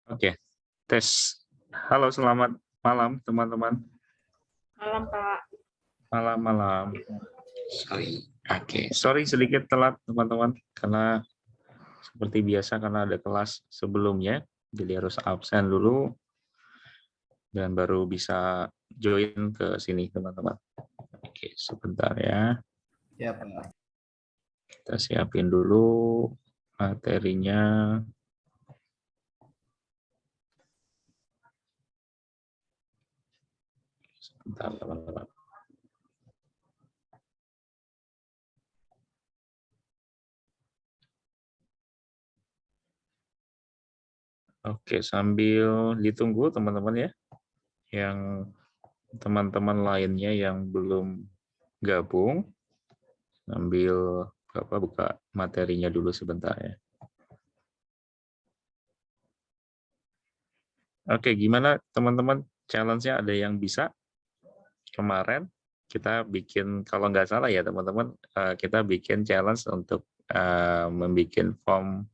Oke, tes. Halo, selamat malam teman-teman. Malam, Kak. Malam-malam. Sorry sedikit telat teman-teman, karena seperti biasa karena ada kelas sebelumnya, jadi harus absen dulu dan baru bisa join ke sini teman-teman. Oke, sebentar ya. Ya, Pak. Kita siapin dulu materinya. Sebentar teman-teman. Oke, sambil ditunggu teman-teman ya, yang teman-teman lainnya yang belum gabung, sambil Bapak buka materinya dulu sebentar ya. Oke, gimana teman-teman? Challenge-nya ada yang bisa? Kemarin kita bikin, kalau nggak salah ya teman-teman, kita bikin challenge untuk membuat form.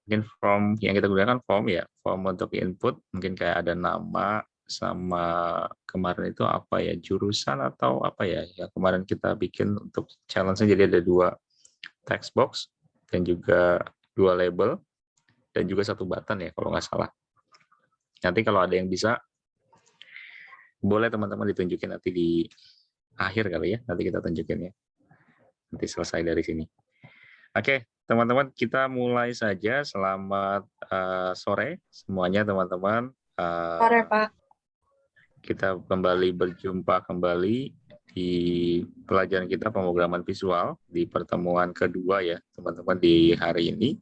Mungkin form yang kita gunakan form ya, form untuk input, mungkin kayak ada nama, sama kemarin itu apa ya, jurusan atau apa ya, yang kemarin kita bikin untuk challenge-nya, jadi ada 2 text box, dan juga 2 label, dan juga 1 button ya kalau nggak salah. Nanti kalau ada yang bisa, boleh teman-teman ditunjukin nanti di akhir kali ya, nanti kita tunjukin ya. Nanti selesai dari sini. Oke, teman-teman, kita mulai saja. Selamat sore semuanya teman-teman. Sore, Pak. Kita kembali berjumpa kembali di pelajaran kita pemrograman visual di pertemuan kedua ya teman-teman di hari ini.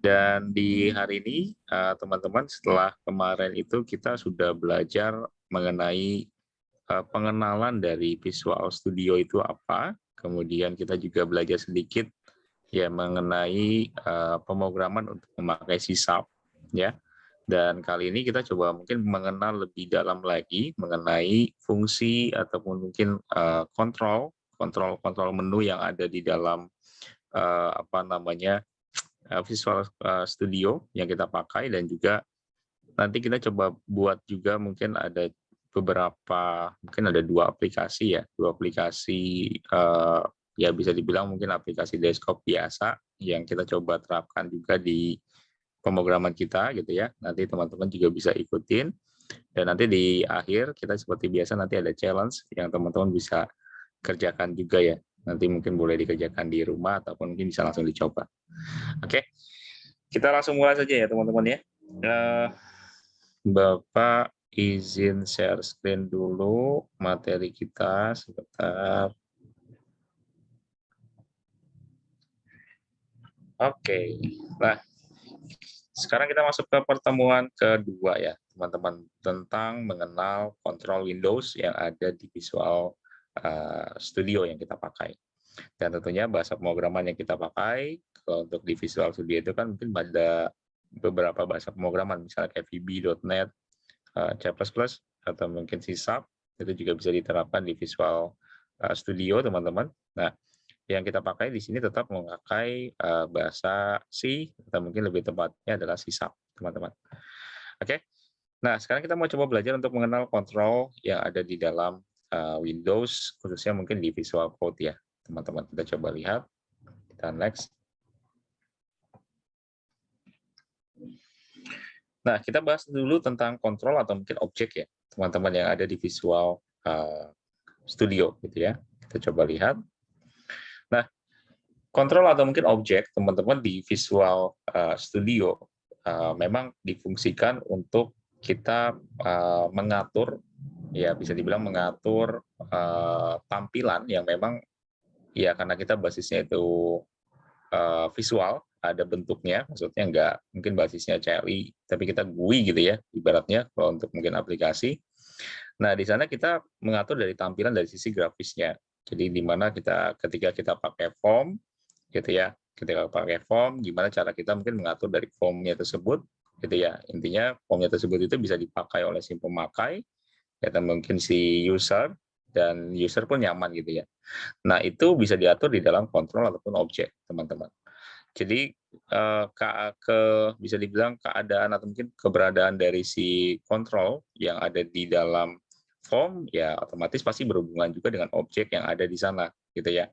Dan di hari ini teman-teman, setelah kemarin itu kita sudah belajar mengenai pengenalan dari Visual Studio itu apa, kemudian kita juga belajar sedikit ya mengenai pemrograman untuk memakai C# ya. Dan kali ini kita coba mungkin mengenal lebih dalam lagi mengenai fungsi ataupun mungkin kontrol menu yang ada di dalam Visual Studio yang kita pakai, dan juga nanti kita coba buat juga mungkin ada beberapa, mungkin ada 2 aplikasi ya, 2 aplikasi ya bisa dibilang mungkin aplikasi desktop biasa yang kita coba terapkan juga di pemrograman kita gitu ya. Nanti teman-teman juga bisa ikutin, dan nanti di akhir kita seperti biasa nanti ada challenge yang teman-teman bisa kerjakan juga ya. Nanti mungkin boleh dikerjakan di rumah ataupun mungkin bisa langsung dicoba. Oke, kita langsung mulai saja ya teman-teman ya. Bapak izin share screen dulu materi kita sebentar. Oke, nah sekarang kita masuk ke pertemuan kedua ya teman-teman, tentang mengenal kontrol Windows yang ada di Visual Studio yang kita pakai. Dan tentunya bahasa pemrograman yang kita pakai, kalau untuk di Visual Studio itu kan mungkin ada beberapa bahasa pemrograman, misalnya kayak VB.NET, C++, atau mungkin C#, itu juga bisa diterapkan di Visual Studio teman-teman. Nah, yang kita pakai di sini tetap memakai bahasa C, atau mungkin lebih tepatnya adalah C#, teman-teman. Oke, nah sekarang kita mau coba belajar untuk mengenal kontrol yang ada di dalam Windows, khususnya mungkin di Visual Code ya, teman-teman. Kita coba lihat, kita next. Nah, kita bahas dulu tentang kontrol atau mungkin objek ya, teman-teman, yang ada di Visual Studio gitu ya. Kita coba lihat. Nah, kontrol atau mungkin objek, teman-teman, di Visual Studio memang difungsikan untuk kita mengatur, ya bisa dibilang mengatur tampilan yang memang ya karena kita basisnya itu visual, ada bentuknya, maksudnya nggak mungkin basisnya CLI, tapi kita GUI gitu ya, ibaratnya kalau untuk mungkin aplikasi. Nah, di sana kita mengatur dari tampilan dari sisi grafisnya. Jadi di mana ketika kita pakai form, gitu ya, ketika pakai form, gimana cara kita mungkin mengatur dari formnya tersebut, gitu ya. Intinya formnya tersebut itu bisa dipakai oleh si pemakai, atau mungkin si user, dan user pun nyaman gitu ya. Nah, itu bisa diatur di dalam kontrol ataupun objek, teman-teman. Jadi bisa dibilang keadaan atau mungkin keberadaan dari si kontrol yang ada di dalam form ya otomatis pasti berhubungan juga dengan objek yang ada di sana gitu ya.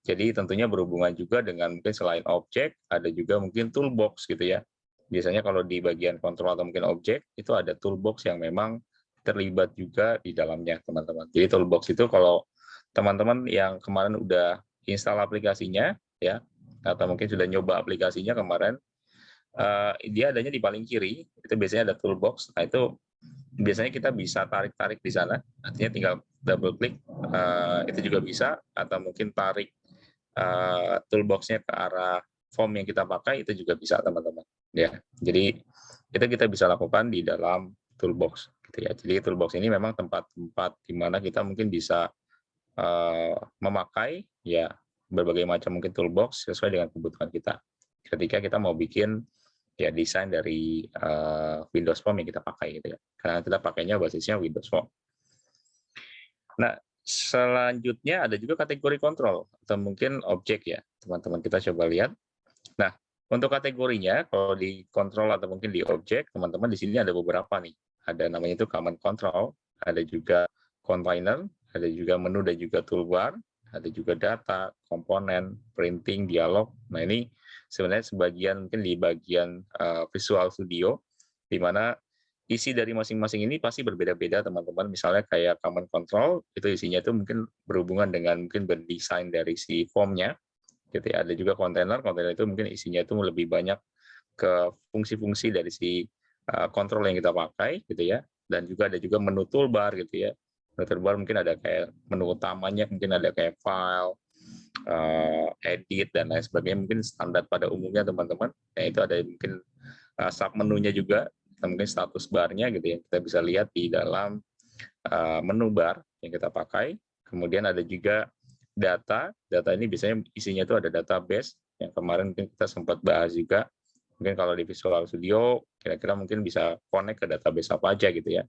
Jadi tentunya berhubungan juga dengan mungkin selain objek ada juga mungkin toolbox gitu ya. Biasanya kalau di bagian kontrol atau mungkin objek itu ada toolbox yang memang terlibat juga di dalamnya teman-teman. Jadi toolbox itu kalau teman-teman yang kemarin udah install aplikasinya ya atau mungkin sudah nyoba aplikasinya kemarin, dia adanya di paling kiri, itu biasanya ada toolbox. Nah, itu biasanya kita bisa tarik-tarik di sana, artinya tinggal double klik, itu juga bisa, atau mungkin tarik toolbox-nya ke arah form yang kita pakai, itu juga bisa, teman-teman. Ya, jadi itu kita bisa lakukan di dalam toolbox. Gitu ya. Jadi toolbox ini memang tempat-tempat di mana kita mungkin bisa memakai ya berbagai macam mungkin toolbox sesuai dengan kebutuhan kita. Ketika kita mau bikin ya desain dari Windows Form yang kita pakai gitu ya. Karena kita pakainya basisnya Windows Form. Nah, selanjutnya ada juga kategori kontrol atau mungkin objek ya, teman-teman kita coba lihat. Nah, untuk kategorinya kalau di kontrol atau mungkin di objek, teman-teman di sini ada beberapa nih. Ada namanya itu command control, ada juga container, ada juga menu dan juga toolbar, ada juga data, komponen, printing, dialog. Nah, ini sebenarnya sebagian mungkin di bagian Visual Studio, di mana isi dari masing-masing ini pasti berbeda-beda, teman-teman. Misalnya kayak command control, itu isinya itu mungkin berhubungan dengan mungkin berdesain dari si formnya, gitu ya. Ada juga kontainer itu mungkin isinya itu lebih banyak ke fungsi-fungsi dari si kontrol yang kita pakai, gitu ya. Dan juga ada juga menu toolbar, gitu ya. Menu toolbar mungkin ada kayak menu utamanya, mungkin ada kayak file, edit, dan lain sebagainya. Mungkin standar pada umumnya, teman-teman. Nah, itu ada mungkin sub-menunya juga, mungkin status barnya, gitu ya. Kita bisa lihat di dalam menu bar yang kita pakai. Kemudian ada juga data ini biasanya isinya itu ada database yang kemarin mungkin kita sempat bahas juga. Mungkin kalau di Visual Studio kira-kira mungkin bisa connect ke database apa aja gitu ya.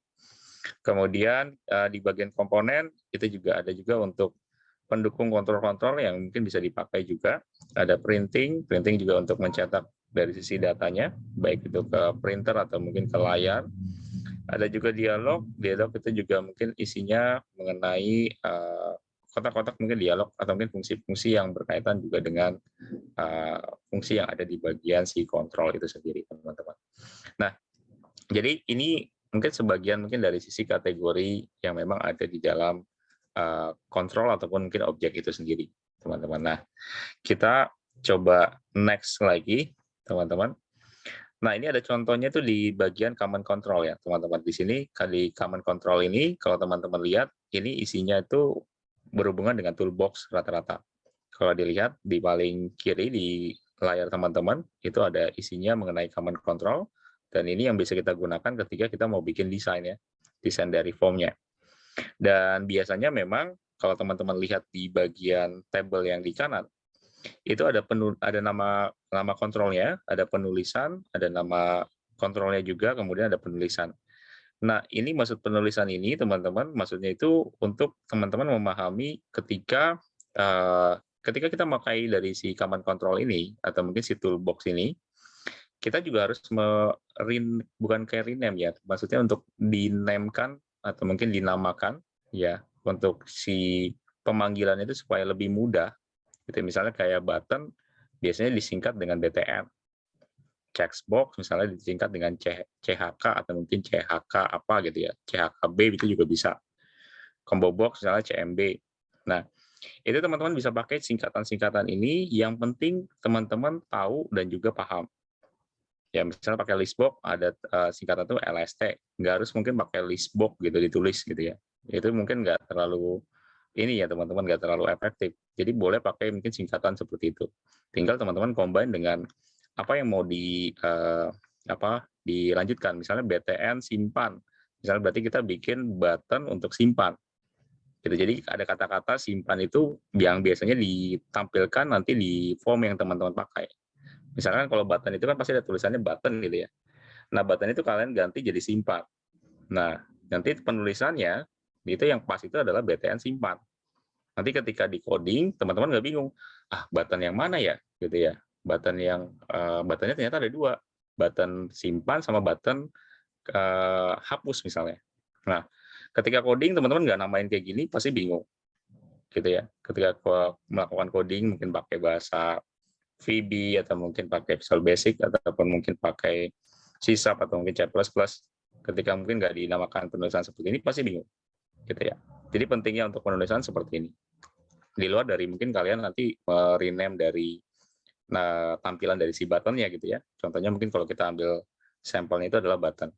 Kemudian di bagian komponen itu juga ada juga untuk pendukung kontrol-kontrol yang mungkin bisa dipakai juga. Ada printing juga untuk mencetak dari sisi datanya, baik itu ke printer atau mungkin ke layar. Ada juga dialog itu juga mungkin isinya mengenai kotak-kotak mungkin dialog atau mungkin fungsi-fungsi yang berkaitan juga dengan fungsi yang ada di bagian si kontrol itu sendiri, teman-teman. Nah, jadi ini mungkin sebagian mungkin dari sisi kategori yang memang ada di dalam kontrol ataupun mungkin objek itu sendiri, teman-teman. Nah, kita coba next lagi, teman-teman. Nah, ini ada contohnya tuh di bagian command control ya, teman-teman. Di sini di command control ini, kalau teman-teman lihat, ini isinya itu berhubungan dengan toolbox rata-rata. Kalau dilihat di paling kiri di layar teman-teman, itu ada isinya mengenai command control, dan ini yang bisa kita gunakan ketika kita mau bikin desain ya, desain dari formnya. Dan biasanya memang kalau teman-teman lihat di bagian tabel yang di kanan, itu ada nama kontrolnya, ada penulisan, ada nama kontrolnya juga, kemudian ada penulisan. Nah, ini maksud penulisan ini, teman-teman, maksudnya itu untuk teman-teman memahami ketika kita memakai dari si command control ini, atau mungkin si toolbox ini, kita juga harus bukan kayak rename ya, maksudnya untuk dinamakan atau mungkin dinamakan ya, untuk si pemanggilan itu supaya lebih mudah. Gitu. Misalnya kayak button biasanya disingkat dengan BTN. Checkbox misalnya disingkat dengan CHK atau mungkin CHK apa gitu ya. CHKB itu juga bisa. Combo box misalnya CMB. Nah, itu teman-teman bisa pakai singkatan-singkatan ini, yang penting teman-teman tahu dan juga paham. Ya, misalnya pakai listbox ada singkatan itu LST, nggak harus mungkin pakai listbox gitu ditulis gitu ya. Itu mungkin nggak terlalu ini ya teman-teman, nggak terlalu efektif. Jadi boleh pakai mungkin singkatan seperti itu. Tinggal teman-teman combine dengan apa yang mau dilanjutkan. Misalnya BTN simpan. Misalnya berarti kita bikin button untuk simpan. Gitu. Jadi ada kata-kata simpan itu yang biasanya ditampilkan nanti di form yang teman-teman pakai. Misalkan kalau button itu kan pasti ada tulisannya button gitu ya. Nah, button itu kalian ganti jadi simpan. Nah, nanti penulisannya itu yang pas itu adalah BTN simpan. Nanti ketika di coding, teman-teman nggak bingung, button yang mana ya, gitu ya. button yang buttonnya ternyata ada dua, button simpan sama button hapus misalnya. Nah, ketika coding teman-teman nggak namain kayak gini pasti bingung, gitu ya. Ketika melakukan coding mungkin pakai bahasa VB atau mungkin pakai Visual Basic ataupun mungkin pakai C# atau mungkin C++, ketika mungkin nggak dinamakan penulisan seperti ini pasti bingung, gitu ya. Jadi pentingnya untuk penulisan seperti ini. Di luar dari mungkin kalian nanti rename dari tampilan dari si buttonnya gitu ya. Contohnya mungkin kalau kita ambil sampelnya itu adalah button.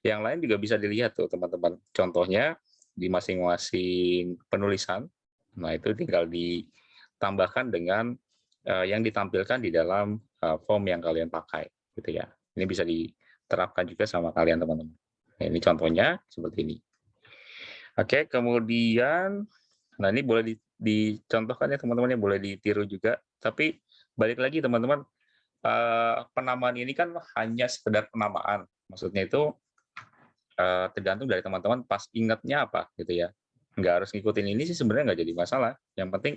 Yang lain juga bisa dilihat tuh teman-teman. Contohnya di masing-masing penulisan. Nah itu tinggal ditambahkan dengan yang ditampilkan di dalam form yang kalian pakai gitu ya. Ini bisa diterapkan juga sama kalian teman-teman. Nah, ini contohnya seperti ini. Oke, kemudian nah ini boleh dicontohkan ya teman-teman, ya boleh ditiru juga. Tapi balik lagi teman-teman, penamaan ini kan hanya sekedar penamaan. Maksudnya itu tergantung dari teman-teman pas ingatnya apa gitu ya. Nggak harus ngikutin ini sih sebenarnya nggak jadi masalah. Yang penting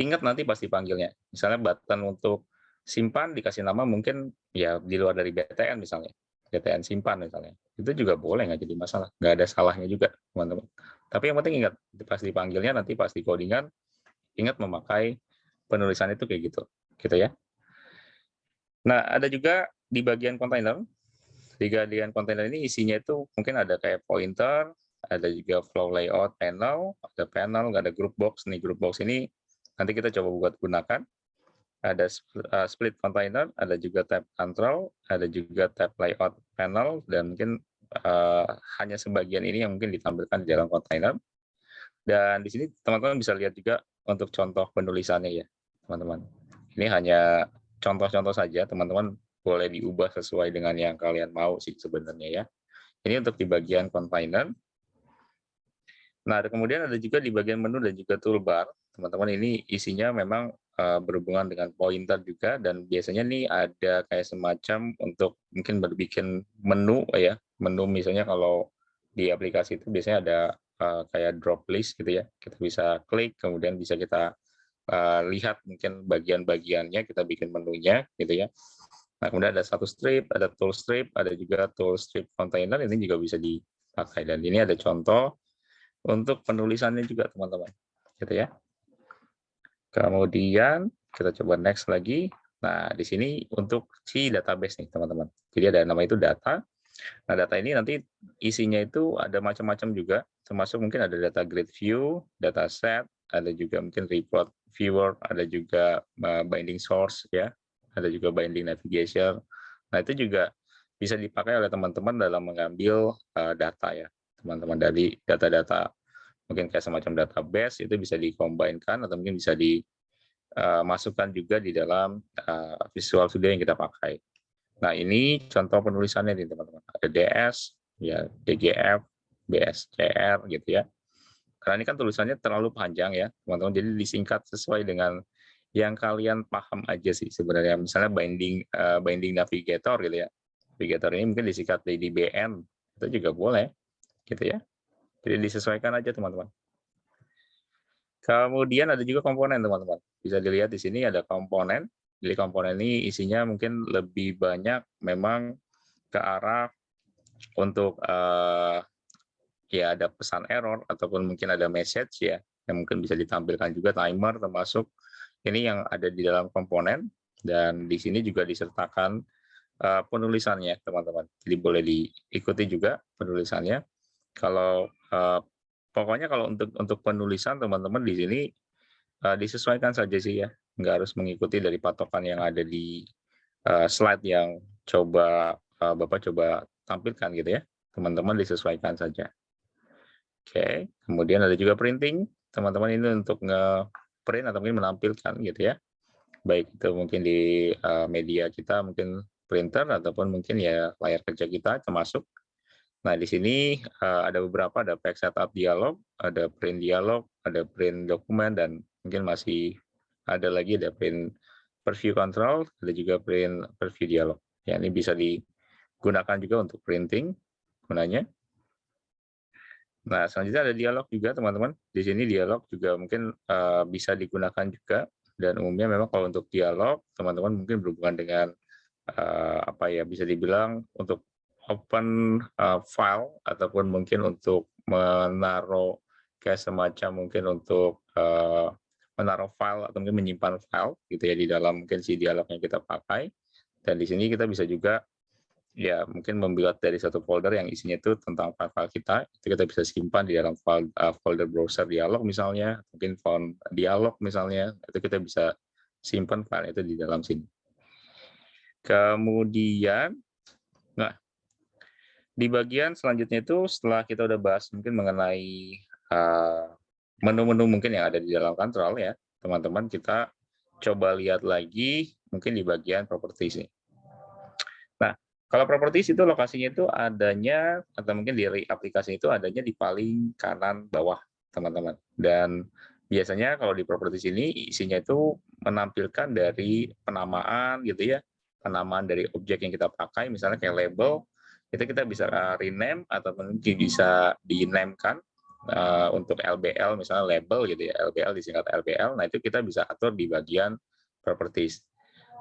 ingat nanti pas dipanggilnya. Misalnya button untuk simpan dikasih nama mungkin ya di luar dari BTN misalnya. BTN simpan misalnya. Itu juga boleh, nggak jadi masalah. Nggak ada salahnya juga teman-teman. Tapi yang penting ingat pas dipanggilnya nanti pas di codingan ingat memakai penulisan itu kayak gitu ya. Nah, ada juga di bagian kontainer. Di bagian kontainer ini isinya itu mungkin ada kayak pointer, ada juga flow layout panel, ada group box. Nih group box ini nanti kita coba buat gunakan. Ada split container, ada juga tab control, ada juga tab layout panel, dan mungkin hanya sebagian ini yang mungkin ditampilkan di dalam kontainer. Dan di sini teman-teman bisa lihat juga untuk contoh penulisannya ya, teman-teman. Ini hanya contoh-contoh saja, teman-teman boleh diubah sesuai dengan yang kalian mau sih sebenarnya ya. Ini untuk di bagian container. Nah, kemudian ada juga di bagian menu dan juga toolbar. Teman-teman ini isinya memang berhubungan dengan pointer juga, dan biasanya nih ada kayak semacam untuk mungkin berbikin menu ya. Menu misalnya kalau di aplikasi itu biasanya ada kayak drop list gitu ya. Kita bisa klik, kemudian bisa kita lihat mungkin bagian-bagiannya, kita bikin menunya gitu ya. Nah, kemudian ada satu strip, ada tool strip, ada juga tool strip container, ini juga bisa dipakai. Dan ini ada contoh untuk penulisannya juga teman-teman, gitu ya. Kemudian kita coba next lagi. Nah, di sini untuk si database nih teman-teman. Jadi ada nama itu data. Nah, data ini nanti isinya itu ada macam-macam juga, termasuk mungkin ada data grid view, data set, ada juga mungkin report viewer, ada juga binding source ya, ada juga binding navigation. Nah, itu juga bisa dipakai oleh teman-teman dalam mengambil data ya, teman-teman, dari data-data mungkin kayak semacam database itu bisa dikombinkan atau mungkin bisa dimasukkan juga di dalam Visual Studio yang kita pakai. Nah, ini contoh penulisannya nih teman-teman. Ada DS, ya DGF, BSCR gitu ya. Karena ini kan tulisannya terlalu panjang ya, teman-teman. Jadi disingkat sesuai dengan yang kalian paham aja sih sebenarnya. Misalnya binding navigator gitu ya. Navigator ini mungkin disingkat jadi BN, itu juga boleh gitu ya. Jadi disesuaikan aja teman-teman. Kemudian ada juga komponen teman-teman. Bisa dilihat di sini ada komponen. Jadi komponen ini isinya mungkin lebih banyak memang ke arah untuk ya ada pesan error ataupun mungkin ada message ya yang mungkin bisa ditampilkan juga, timer termasuk ini yang ada di dalam komponen, dan di sini juga disertakan penulisannya teman-teman. Jadi boleh diikuti juga penulisannya. Kalau pokoknya kalau untuk penulisan teman-teman di sini disesuaikan saja sih ya, nggak harus mengikuti dari patokan yang ada di slide yang Bapak coba tampilkan gitu ya. Teman-teman disesuaikan saja. Oke, kemudian ada juga printing. Teman-teman ini untuk nge-print atau mungkin menampilkan gitu ya. Baik itu mungkin di media kita, mungkin printer ataupun mungkin ya layar kerja kita termasuk. Nah, di sini ada beberapa, ada page setup dialog, ada print dialog, ada print dokumen, dan mungkin masih ada lagi ada print preview control, ada juga print preview dialog. Ya, ini bisa digunakan juga untuk printing gunanya. Nah, selanjutnya ada dialog juga teman-teman. Di sini dialog juga mungkin bisa digunakan juga dan umumnya memang kalau untuk dialog, teman-teman mungkin berhubungan dengan bisa dibilang untuk open file ataupun mungkin untuk menaruh kayak semacam mungkin untuk menaruh file atau mungkin menyimpan file gitu ya di dalam mungkin si dialog yang kita pakai. Dan di sini kita bisa juga ya mungkin membuat dari satu folder yang isinya itu tentang file-file kita, itu kita bisa simpan di dalam folder browser dialog misalnya, mungkin font dialog misalnya, itu kita bisa simpan file itu di dalam sini. Kemudian, nah di bagian selanjutnya itu setelah kita udah bahas mungkin mengenai menu-menu mungkin yang ada di dalam kontrol ya, teman-teman kita coba lihat lagi mungkin di bagian properties nih. Nah, kalau properties itu lokasinya itu adanya atau mungkin di aplikasi itu adanya di paling kanan bawah, teman-teman. Dan biasanya kalau di properties ini isinya itu menampilkan dari penamaan gitu ya, penamaan dari objek yang kita pakai, misalnya kayak label, itu kita bisa rename atau mungkin bisa di-name-kan untuk LBL misalnya label gitu ya, LBL disingkat LBL. Nah, itu kita bisa atur di bagian properties.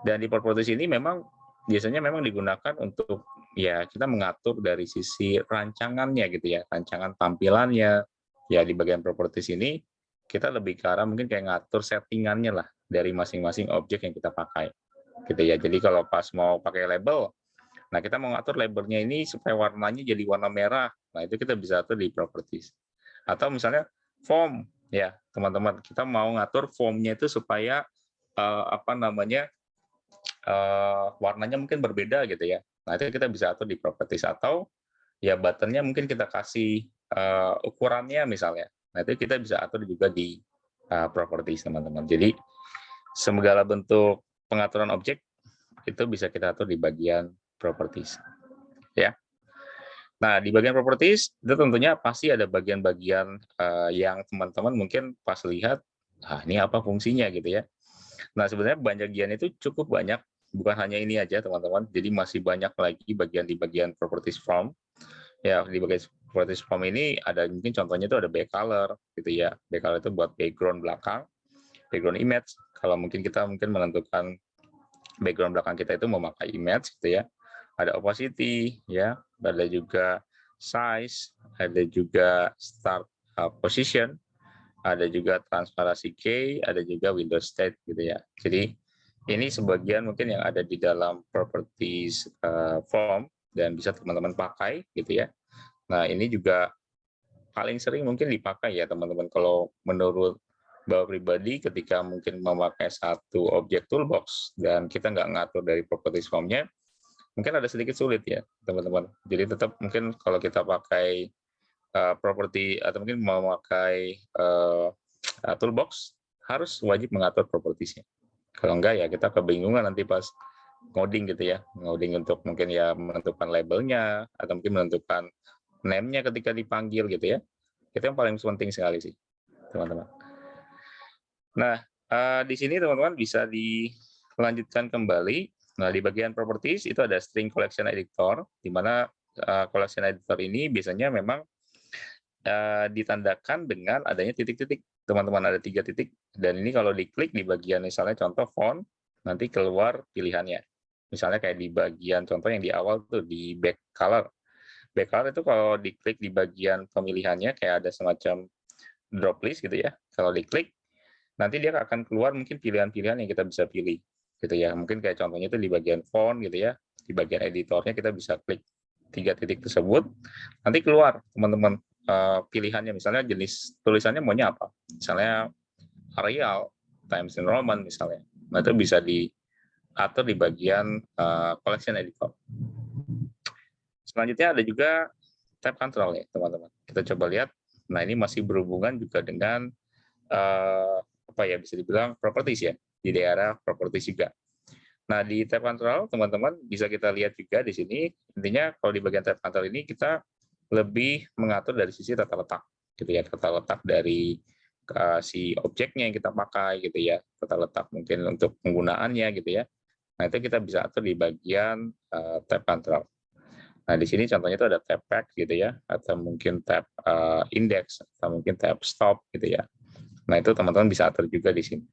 Dan di properties ini memang biasanya memang digunakan untuk ya kita mengatur dari sisi rancangannya gitu ya, rancangan tampilannya. Ya di bagian properties ini kita lebih ke arah mungkin kayak ngatur settingannya lah dari masing-masing objek yang kita pakai. Gitu ya. Jadi kalau pas mau pakai label, nah kita mau ngatur labelnya ini supaya warnanya jadi warna merah. Nah, itu kita bisa atur di properties. Atau misalnya form ya, teman-teman, kita mau ngatur formnya itu supaya warnanya mungkin berbeda gitu ya. Nah, itu kita bisa atur di properties atau ya buttonnya mungkin kita kasih ukurannya misalnya. Nah, itu kita bisa atur juga di properties, teman-teman. Jadi, segala bentuk pengaturan objek itu bisa kita atur di bagian properties. Ya. Nah, di bagian properties itu tentunya pasti ada bagian-bagian yang teman-teman mungkin pas lihat, ini apa fungsinya gitu ya. Nah, sebenarnya bagian itu cukup banyak, bukan hanya ini aja teman-teman. Jadi masih banyak lagi bagian di bagian properties form. Ya, di bagian properties form ini ada mungkin contohnya itu ada backcolor gitu ya. Backcolor itu buat background belakang, background image. Kalau mungkin kita menentukan background belakang kita itu memakai image gitu ya. Ada opacity ya, ada juga size, ada juga start position, ada juga transparansi key, ada juga Windows state gitu ya. Jadi ini sebagian mungkin yang ada di dalam properties form dan bisa teman-teman pakai gitu ya. Nah, ini juga paling sering mungkin dipakai ya teman-teman kalau menurut Bapak pribadi ketika mungkin memakai satu objek toolbox dan kita nggak ngatur dari properties form-nya, mungkin ada sedikit sulit ya teman-teman. Jadi tetap mungkin kalau kita pakai property atau mungkin memakai toolbox harus wajib mengatur propertiesnya. Kalau enggak ya kita kebingungan nanti pas ngoding gitu ya, ngoding untuk mungkin ya menentukan labelnya atau mungkin menentukan name-nya ketika dipanggil gitu ya. Itu yang paling penting sekali sih, teman-teman. Nah, di sini teman-teman bisa dilanjutkan kembali. Nah, di bagian properties itu ada string collection editor, di mana collection editor ini biasanya memang ditandakan dengan adanya titik-titik. Teman-teman ada 3 titik, dan ini kalau diklik di bagian misalnya contoh font, nanti keluar pilihannya. Misalnya kayak di bagian contoh yang di awal tuh di back color. Back color itu kalau diklik di bagian pemilihannya kayak ada semacam drop list gitu ya. Kalau diklik, nanti dia akan keluar mungkin pilihan-pilihan yang kita bisa pilih gitu ya. Mungkin kayak contohnya itu di bagian font gitu ya. Di bagian editornya kita bisa klik 3 titik tersebut, nanti keluar teman-teman pilihannya, misalnya jenis tulisannya maunya apa, misalnya Arial, Times New Roman misalnya. Nah, itu bisa diatur di bagian collection editor. Selanjutnya ada juga tab control ya teman-teman. Kita coba lihat. Nah, ini masih berhubungan juga dengan bisa dibilang properties ya, di daerah properties juga. Nah, di tab control teman-teman bisa kita lihat juga di sini. Intinya kalau di bagian tab control ini kita lebih mengatur dari sisi tata letak gitu ya, tata letak dari si objeknya yang kita pakai gitu ya, tata letak mungkin untuk penggunaannya gitu ya. Nah, itu kita bisa atur di bagian tab control. Nah, di sini contohnya itu ada tab back gitu ya, atau mungkin tab index, atau mungkin tab stop gitu ya. Nah, itu teman-teman bisa atur juga di sini.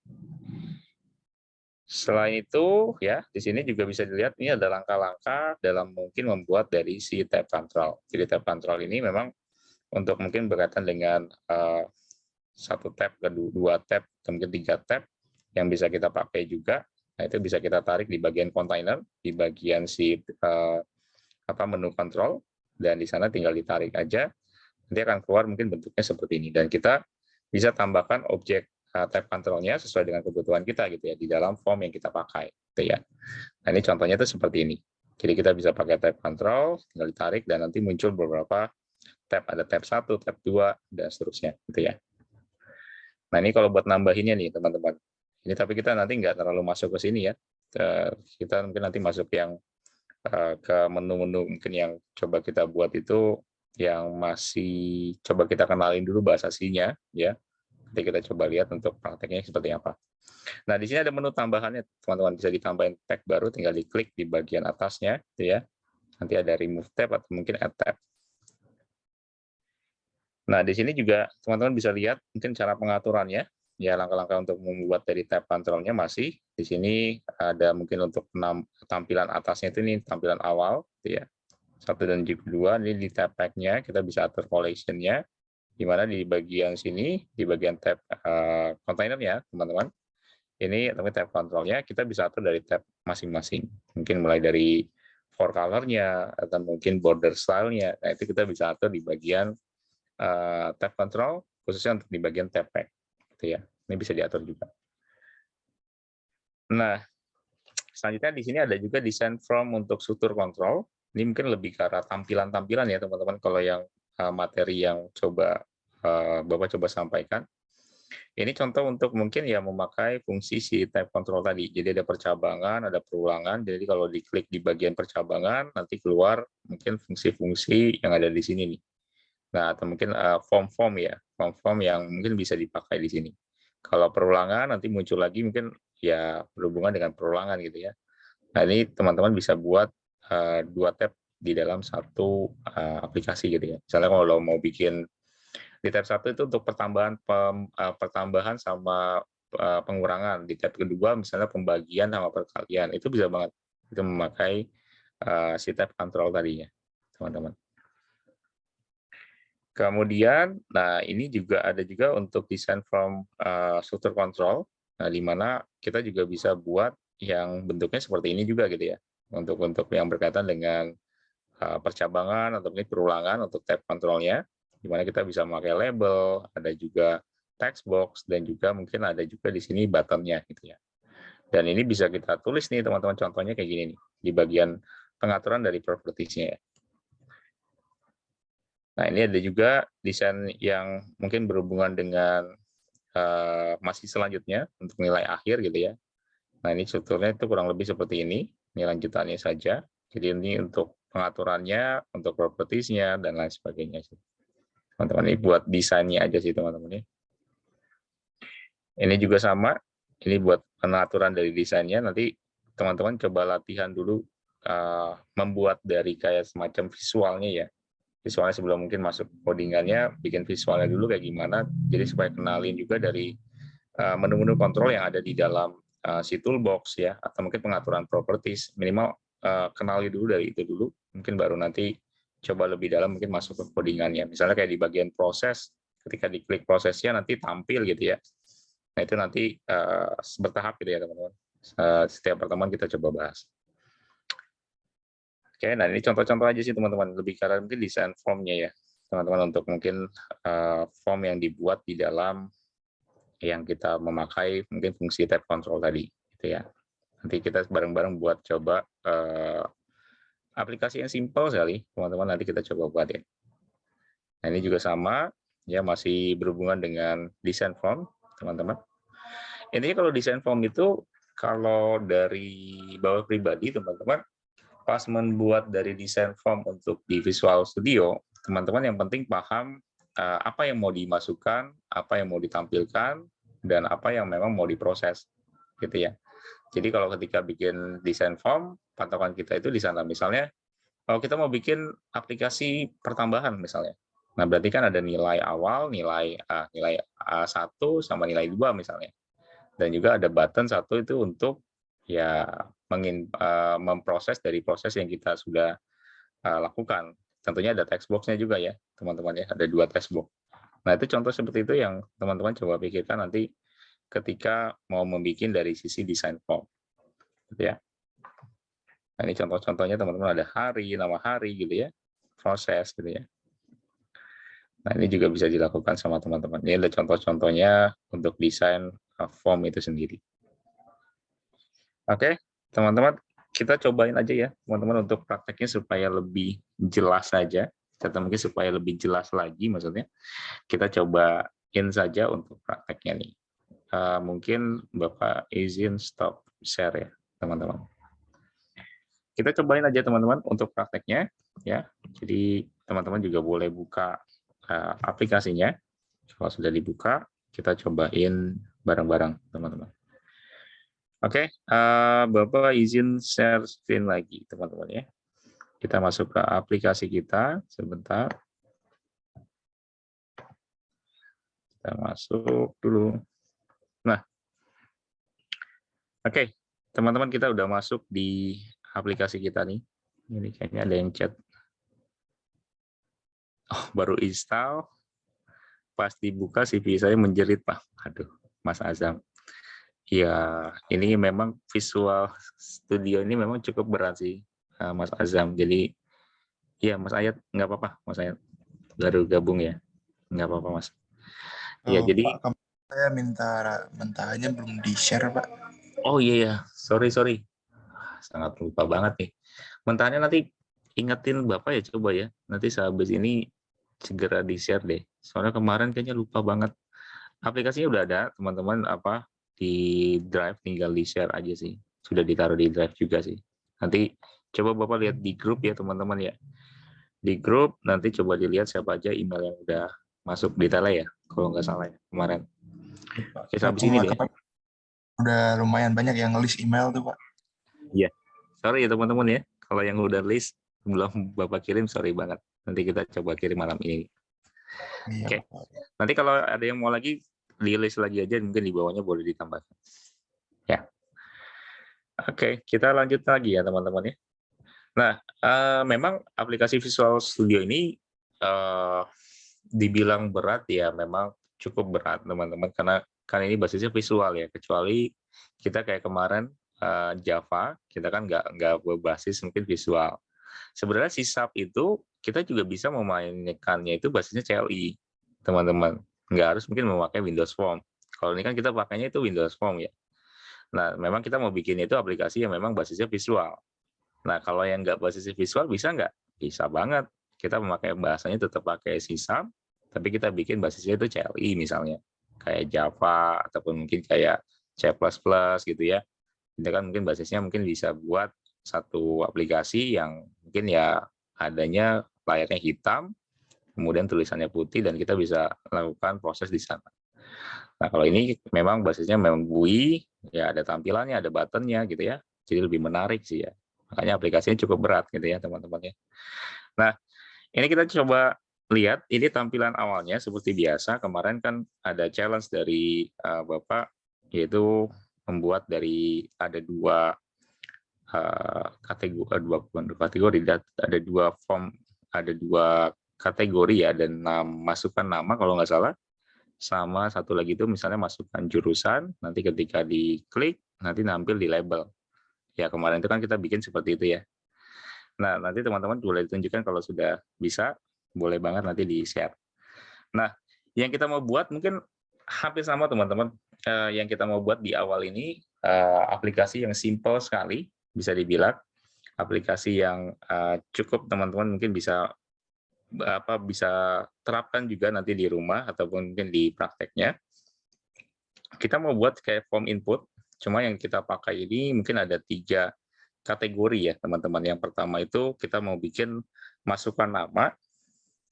Selain itu, ya di sini juga bisa dilihat ini ada langkah-langkah dalam mungkin membuat dari si tab control. Jadi tab control ini memang untuk mungkin berkaitan dengan satu tab, kedua tab, kemudian 3 tab yang bisa kita pakai juga. Nah, itu bisa kita tarik di bagian kontainer, di bagian si menu kontrol, dan di sana tinggal ditarik aja. Nanti akan keluar mungkin bentuknya seperti ini. Dan kita bisa tambahkan objek tab control-nya sesuai dengan kebutuhan kita gitu ya di dalam form yang kita pakai gitu ya. Nah, ini contohnya itu seperti ini. Jadi kita bisa pakai tab control, tinggal ditarik dan nanti muncul beberapa tab, ada tab 1, tab 2 dan seterusnya gitu ya. Nah, ini kalau buat nambahinnya nih teman-teman. Ini tapi kita nanti nggak terlalu masuk ke sini ya. Kita mungkin nanti masuk yang ke menu-menu mungkin yang coba kita buat itu yang masih coba kita kenalin dulu bahasa C-nya ya. Nanti kita coba lihat untuk prakteknya seperti apa. Nah, di sini ada menu tambahannya, teman-teman. Bisa ditambahin tag baru, tinggal diklik di bagian atasnya, gitu ya. Nanti ada remove tab atau mungkin add tab. Nah, di sini juga teman-teman bisa lihat mungkin cara pengaturannya. Ya, langkah-langkah untuk membuat dari tab control-nya masih. Di sini ada mungkin untuk tampilan atasnya itu ini tampilan awal, gitu ya. 1 dan juga 2, ini di tab pack-nya, kita bisa atur collection-nya. Di mana di bagian sini, di bagian tab kontainernya, teman-teman, ini tab control-nya kita bisa atur dari tab masing-masing. Mungkin mulai dari for color-nya, atau mungkin border style-nya. Nah, itu kita bisa atur di bagian tab control, khususnya untuk di bagian tab pack. Gitu ya. Ini bisa diatur juga. Nah, selanjutnya di sini ada juga design from untuk struktur control. Ini mungkin lebih ke arah tampilan-tampilan ya, teman-teman, kalau yang materi yang Bapak coba sampaikan. Ini contoh untuk mungkin ya memakai fungsi si tab control tadi. Jadi ada percabangan, ada perulangan. Jadi kalau diklik di bagian percabangan, nanti keluar mungkin fungsi-fungsi yang ada di sini nih. Nah, atau mungkin form-form ya, form-form yang mungkin bisa dipakai di sini. Kalau perulangan nanti muncul lagi mungkin ya berhubungan dengan perulangan gitu ya. Nah, ini teman-teman bisa buat 2 tab di dalam satu aplikasi gitu ya. Misalnya kalau mau bikin di tab 1 itu untuk pertambahan sama pengurangan. Di tab kedua misalnya pembagian sama perkalian. Itu bisa banget itu memakai si tab control tadinya, teman-teman. Kemudian, nah ini juga ada juga untuk design from struktur control, nah di mana kita juga bisa buat yang bentuknya seperti ini juga gitu ya, untuk yang berkaitan dengan percabangan atau mungkin perulangan untuk tab control-nya, di mana kita bisa memakai label, ada juga text box, dan juga mungkin ada juga di sini button-nya gitu ya. Dan ini bisa kita tulis nih teman-teman, contohnya kayak gini nih, di bagian pengaturan dari properties-nya ya. Nah, ini ada juga desain yang mungkin berhubungan dengan masih selanjutnya untuk nilai akhir gitu ya. Nah, ini strukturnya itu kurang lebih seperti ini lanjutannya saja. Jadi ini untuk pengaturannya, untuk properties-nya, dan lain sebagainya. Teman-teman, ini buat desainnya aja sih teman-teman. Ini juga sama, ini buat pengaturan dari desainnya. Nanti teman-teman coba latihan dulu membuat dari kayak semacam visualnya ya. Visualnya sebelum mungkin masuk codingannya, bikin visualnya dulu kayak gimana, jadi supaya kenalin juga dari menu-menu kontrol yang ada di dalam si toolbox ya, atau mungkin pengaturan properties, minimal kenali dulu dari itu dulu, mungkin baru nanti coba lebih dalam mungkin masuk ke codingannya. Misalnya kayak di bagian proses, ketika diklik prosesnya nanti tampil gitu ya. Nah itu nanti bertahap gitu ya teman-teman. Setiap pertemuan kita coba bahas. Oke, nah ini contoh-contoh aja sih teman-teman, lebih karena mungkin desain form-nya ya, teman-teman, untuk mungkin form yang dibuat di dalam yang kita memakai mungkin fungsi tab control tadi, gitu ya. Nanti kita bareng-bareng buat coba aplikasi yang simple sekali, teman-teman, nanti kita coba buat ya. Nah ini juga sama, ya masih berhubungan dengan desain form, teman-teman. Intinya kalau desain form itu, kalau dari Bapak pribadi, teman-teman, pas membuat dari desain form untuk di Visual Studio, teman-teman yang penting paham apa yang mau dimasukkan, apa yang mau ditampilkan, dan apa yang memang mau diproses, gitu ya. Jadi kalau ketika bikin desain form, patokan kita itu di sana. Misalnya, kalau kita mau bikin aplikasi pertambahan misalnya, nah berarti kan ada nilai awal, nilai 1 sama nilai 2 misalnya. Dan juga ada button 1 itu untuk ya memproses dari proses yang kita sudah lakukan. Tentunya ada text box-nya juga ya, teman-teman ya, ada 2 text box. Nah, itu contoh seperti itu yang teman-teman coba pikirkan nanti ketika mau membuat dari sisi desain form. Gitu ya. Nah, ini contoh-contohnya teman-teman ada hari, nama hari gitu ya, proses gitu ya. Nah, ini juga bisa dilakukan sama teman-teman. Ini ada contoh-contohnya untuk desain form itu sendiri. Oke, teman-teman, kita cobain aja ya, teman-teman, untuk prakteknya supaya lebih jelas saja. Atau mungkin supaya lebih jelas lagi maksudnya. Kita cobain saja untuk prakteknya nih. Mungkin Bapak izin stop share ya, teman-teman. Kita cobain aja teman-teman untuk prakteknya ya. Jadi teman-teman juga boleh buka aplikasinya. Kalau sudah dibuka, kita cobain bareng-bareng teman-teman. Oke, Bapak izin share screen lagi teman-teman ya. Kita masuk ke aplikasi kita sebentar. Kita masuk dulu. Nah, oke, teman-teman, kita udah masuk di aplikasi kita nih. Ini kayaknya ada yang chat. Oh, baru install. Pas dibuka CV saya menjerit, Pak. Aduh, Mas Azam. Ya, ini memang Visual Studio ini memang cukup berat sih, Mas Azam. Jadi, ya Mas Ayat, nggak apa-apa, Mas Ayat. Baru gabung ya, nggak apa-apa, Mas. Ya, jadi. Pak, saya mentahnya belum di-share, Pak. Oh iya ya, sorry. Sangat lupa banget nih. Mentahnya nanti ingetin Bapak ya, coba ya. Nanti sehabis ini segera di-share deh. Soalnya kemarin kayaknya lupa banget. Aplikasinya udah ada, teman-teman, di Drive, tinggal di-share aja sih. Sudah ditaruh di Drive juga sih. Nanti coba Bapak lihat di grup ya, teman-teman ya. Di grup nanti coba dilihat siapa aja email yang udah masuk di tele ya, kalau nggak salah ya kemarin. Oke, sampai sini deh. Udah lumayan banyak yang nge-list email tuh, Pak. Iya. Sorry ya teman-teman ya. Kalau yang udah list belum Bapak kirim, sorry banget. Nanti kita coba kirim malam ini. Iya, Oke. Nanti kalau ada yang mau lagi, di list lagi aja, mungkin di bawahnya boleh ditambahkan. Ya. Oke, kita lanjut lagi ya teman-teman ya. Nah, memang aplikasi Visual Studio ini dibilang berat ya, memang cukup berat teman-teman, karena kan ini basisnya visual ya, kecuali kita kayak kemarin Java, kita kan nggak berbasis mungkin visual. Sebenarnya C# itu kita juga bisa memainkannya itu basisnya CLI, teman-teman. Nggak harus mungkin memakai Windows Form. Kalau ini kan kita pakainya itu Windows Form ya. Nah, memang kita mau bikin itu aplikasi yang memang basisnya visual. Nah, kalau yang nggak basisnya visual bisa nggak? Bisa banget. Kita memakai bahasanya tetap pakai C#, tapi kita bikin basisnya itu CLI misalnya. Kayak Java, ataupun mungkin kayak C++ gitu ya. Itu kan mungkin basisnya mungkin bisa buat satu aplikasi yang mungkin ya adanya layarnya hitam, kemudian tulisannya putih, dan kita bisa lakukan proses di sana. Nah, kalau ini memang basisnya memang GUI, ya ada tampilannya, ada buttonnya gitu ya. Jadi lebih menarik sih ya. Makanya aplikasinya cukup berat gitu ya teman-teman ya. Nah, ini kita coba lihat, ini tampilan awalnya seperti biasa. Kemarin kan ada challenge dari Bapak, yaitu membuat dari ada dua kategori, ada dua form, ada dua kategori ya, dan masukkan nama kalau nggak salah, sama satu lagi itu misalnya masukkan jurusan, nanti ketika diklik nanti nampil di label. Ya kemarin itu kan kita bikin seperti itu ya. Nah, nanti teman-teman boleh ditunjukkan kalau sudah bisa, boleh banget nanti di-share. Nah, yang kita mau buat mungkin hampir sama teman-teman. Yang kita mau buat di awal ini aplikasi yang simple sekali, bisa dibilang aplikasi yang cukup teman-teman mungkin bisa terapkan juga nanti di rumah ataupun mungkin di prakteknya. Kita mau buat kayak form input, cuma yang kita pakai ini mungkin ada 3 kategori ya teman-teman. Yang pertama itu kita mau bikin masukkan nama,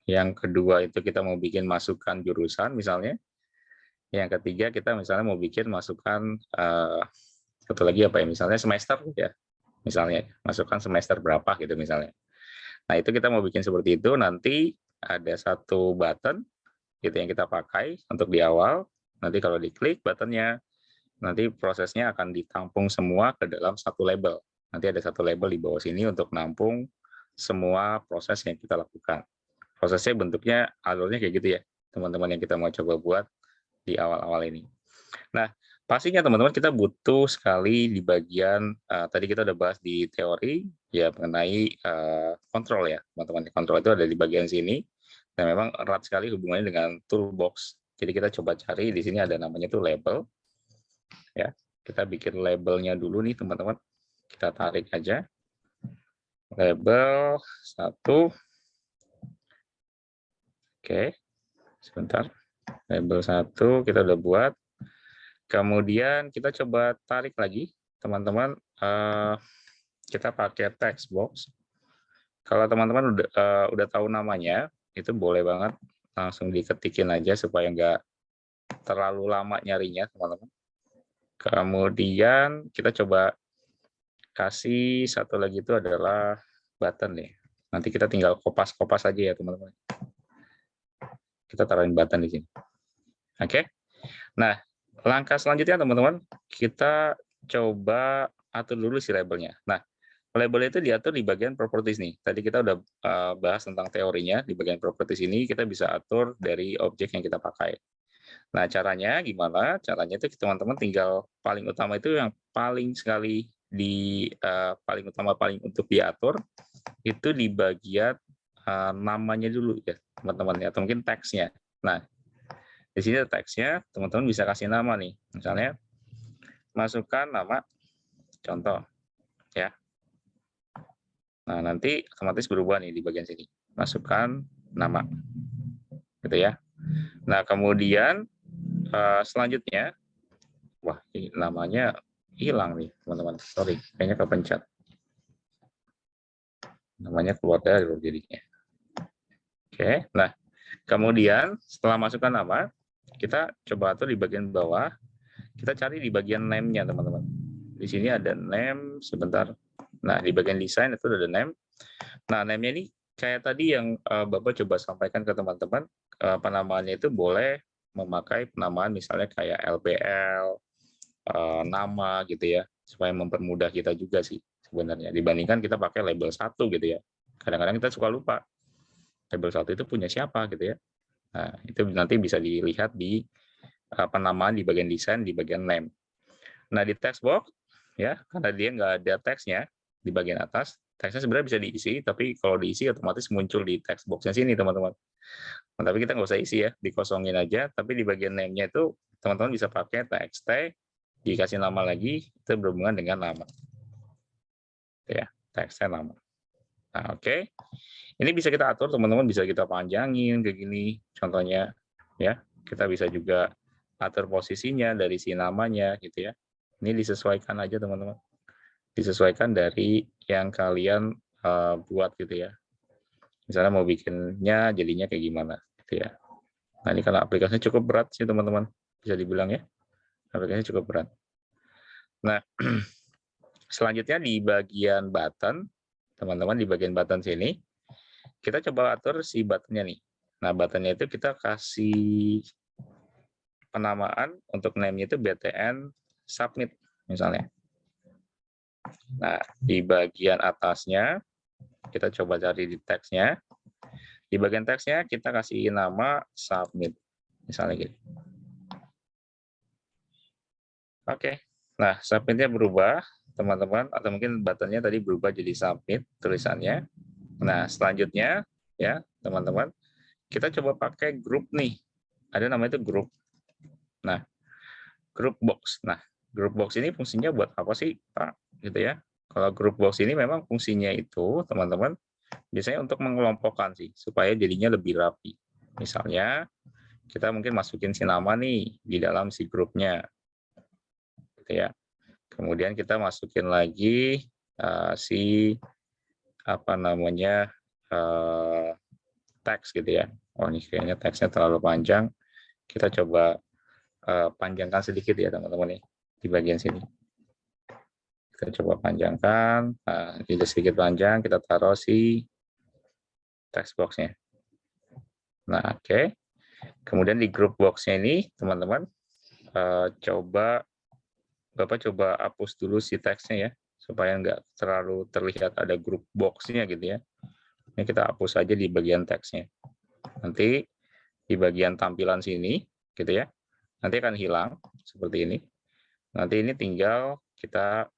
yang kedua itu kita mau bikin masukkan jurusan misalnya, yang ketiga kita misalnya mau bikin masukkan satu lagi apa ya, misalnya semester ya, misalnya masukkan semester berapa gitu misalnya. Nah, itu kita mau bikin seperti itu. Nanti ada satu button gitu yang kita pakai untuk di awal. Nanti kalau diklik buttonnya, nanti prosesnya akan ditampung semua ke dalam satu label. Nanti ada satu label di bawah sini untuk nampung semua proses yang kita lakukan. Prosesnya bentuknya alurnya kayak gitu ya, teman-teman yang kita mau coba buat di awal-awal ini. Nah, pastinya teman-teman kita butuh sekali di bagian tadi kita udah bahas di teori ya mengenai kontrol ya, teman-teman. Kontrol itu ada di bagian sini dan memang erat sekali hubungannya dengan toolbox. Jadi kita coba cari di sini ada namanya tuh label. Ya, kita bikin labelnya dulu nih teman-teman. Kita tarik aja. Label 1. Oke, sebentar. Label 1 kita udah buat. Kemudian kita coba tarik lagi, teman-teman. Kita pakai text box. Kalau teman-teman udah tahu namanya, itu boleh banget langsung diketikin aja supaya nggak terlalu lama nyarinya, teman-teman. Kemudian kita coba kasih satu lagi itu adalah button nih. Nanti kita tinggal kopas-kopas aja ya, teman-teman. Kita taruhin button di sini. Oke. Nah, langkah selanjutnya teman-teman, kita coba atur dulu si labelnya. Nah, label itu diatur di bagian properties nih. Tadi kita udah bahas tentang teorinya. Di bagian properties ini kita bisa atur dari objek yang kita pakai. Nah, caranya gimana? Caranya itu teman-teman tinggal paling utama itu yang paling sekali di paling utama paling untuk diatur itu di bagian namanya dulu ya, teman-teman ya, atau mungkin teksnya. Nah, di sini ada teksnya, teman-teman bisa kasih nama nih. Misalnya masukkan nama contoh ya. Nah, nanti otomatis berubah nih di bagian sini. Masukkan nama. Gitu ya. Nah, kemudian selanjutnya wah, ini namanya hilang nih, teman-teman. Sorry, kayaknya kepencet. Namanya keluar dari jadinya. Oke, nah kemudian setelah masukkan nama, kita coba atur di bagian bawah. Kita cari di bagian name-nya, teman-teman. Di sini ada name, sebentar. Nah, di bagian desain itu ada name. Nah, name-nya ini kayak tadi yang Bapak coba sampaikan ke teman-teman, penamaannya itu boleh memakai penamaan misalnya kayak LPL, nama gitu ya, supaya mempermudah kita juga sih sebenarnya. Dibandingkan kita pakai label 1 gitu ya. Kadang-kadang kita suka lupa. Label 1 itu punya siapa gitu ya. Nah, itu nanti bisa dilihat di penamaan di bagian desain, di bagian name. Nah, di text box, ya, karena dia nggak ada teksnya di bagian atas, teksnya sebenarnya bisa diisi, tapi kalau diisi otomatis muncul di text box-nya sini, teman-teman. Nah, tapi kita nggak usah isi ya, dikosongin aja, tapi di bagian name-nya itu, teman-teman bisa pakai txt, dikasih nama lagi, itu berhubungan dengan nama. Ya, text-nya nama. Nah, oke. Ini bisa kita atur, teman-teman, bisa kita panjangin, kayak gini, contohnya. Ya, kita bisa juga atur posisinya dari si namanya, gitu ya. Ini disesuaikan aja, teman-teman. Disesuaikan dari yang kalian buat, gitu ya. Misalnya mau bikinnya jadinya kayak gimana, gitu ya. Nah, ini karena aplikasinya cukup berat sih, teman-teman. Bisa dibilang ya, aplikasinya cukup berat. Nah, selanjutnya di bagian button, teman-teman, di bagian button sini, kita coba atur si buttonnya nih. Nah, buttonnya itu kita kasih penamaan untuk name-nya itu BTN submit misalnya. Nah, di bagian atasnya kita coba cari di teksnya. Di bagian teksnya kita kasih nama submit misalnya gitu. Oke. Nah, submit-nya berubah, teman-teman, atau mungkin buttonnya tadi berubah jadi submit tulisannya. Nah, selanjutnya ya, teman-teman, kita coba pakai grup nih. Ada namanya itu grup. Nah, group box. Nah, group box ini fungsinya buat apa sih, Pak? Gitu ya. Kalau group box ini memang fungsinya itu, teman-teman, biasanya untuk mengelompokkan sih, supaya jadinya lebih rapi. Misalnya, kita mungkin masukin si nama nih di dalam si grupnya. Gitu ya. Kemudian kita masukin lagi si apa namanya teks gitu ya. Oh, ini kayaknya teksnya terlalu panjang. Kita coba panjangkan sedikit ya, teman-teman nih di bagian sini. Kita coba panjangkan. Nah, ini sedikit panjang, kita taruh si text box-nya. Nah, oke. Kemudian di group box-nya ini, teman-teman, coba Bapak coba hapus dulu si teksnya ya, supaya nggak terlalu terlihat ada grup box-nya gitu ya. Ini kita hapus aja di bagian teksnya. Nanti di bagian tampilan sini, gitu ya, nanti akan hilang seperti ini. Nanti ini tinggal kita,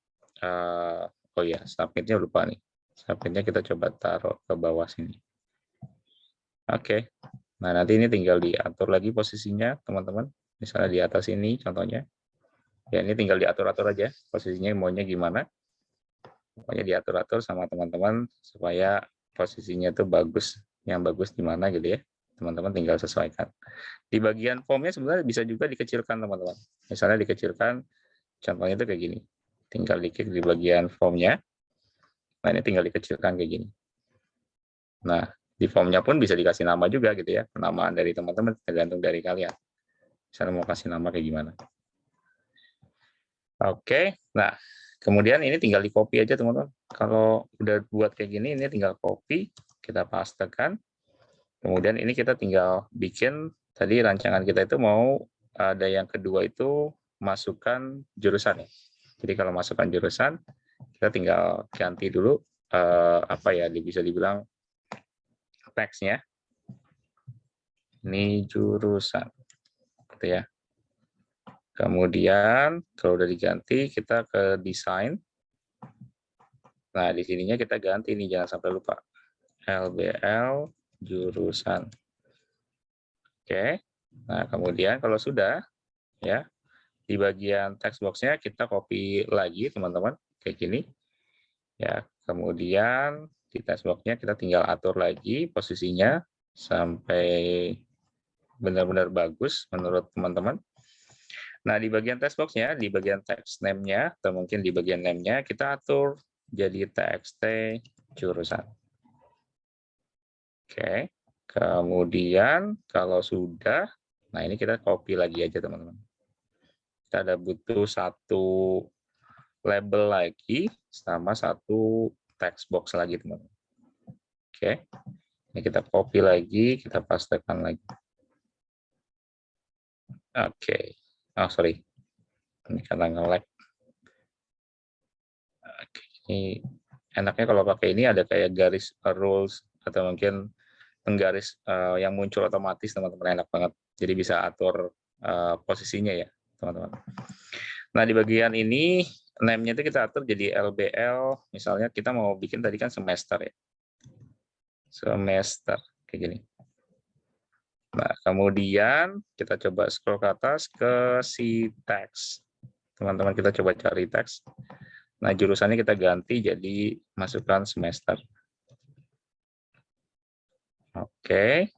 oh ya, submit-nya lupa nih. Submit-nya kita coba taruh ke bawah sini. Oke, nah nanti ini tinggal diatur lagi posisinya, teman-teman. Misalnya di atas ini contohnya. Ya, ini tinggal diatur-atur aja posisinya maunya gimana. Pokoknya diatur-atur sama teman-teman supaya posisinya itu bagus. Yang bagus di mana gitu ya. Teman-teman tinggal sesuaikan. Di bagian formnya sebenarnya bisa juga dikecilkan, teman-teman. Misalnya dikecilkan, contohnya itu kayak gini. Tinggal diklik di bagian formnya. Nah, ini tinggal dikecilkan kayak gini. Nah, di formnya pun bisa dikasih nama juga gitu ya. Penamaan dari teman-teman tergantung dari kalian. Misalnya mau kasih nama kayak gimana. Oke, nah kemudian ini tinggal di copy aja teman-teman. Kalau udah buat kayak gini, ini tinggal copy, kita pastekan. Kemudian ini kita tinggal bikin, tadi rancangan kita itu mau ada yang kedua itu masukkan jurusan ya. Jadi kalau masukkan jurusan, kita tinggal ganti dulu, apa ya, bisa dibilang teksnya. Ini jurusan, gitu ya. Kemudian kalau udah diganti, kita ke desain. Nah, di sininya kita ganti nih, jangan sampai lupa. LBL jurusan. Oke. Nah, kemudian kalau sudah, ya, di bagian text box-nya kita copy lagi, teman-teman, kayak gini. Ya, kemudian di text box-nya kita tinggal atur lagi posisinya sampai benar-benar bagus menurut teman-teman. Nah, di bagian text box-nya, di bagian text name-nya, atau mungkin di bagian name-nya, kita atur jadi TXT jurusan. Oke, kemudian kalau sudah, nah ini kita copy lagi aja teman-teman. Kita ada butuh satu label lagi, sama satu text box lagi teman-teman. Oke, ini kita copy lagi, kita pastekan lagi. Oke, oh sorry, ini karena nge-lag. Oke, ini enaknya kalau pakai ini ada kayak garis rules atau mungkin penggaris yang muncul otomatis teman-teman, enak banget. Jadi bisa atur posisinya ya teman-teman. Nah di bagian ini name-nya itu kita atur jadi LBL. Misalnya kita mau bikin tadi kan semester ya, semester kayak gini. Nah kemudian kita coba scroll ke atas ke si teks. Teman-teman kita coba cari teks. Nah jurusannya kita ganti jadi masukkan semester. Oke.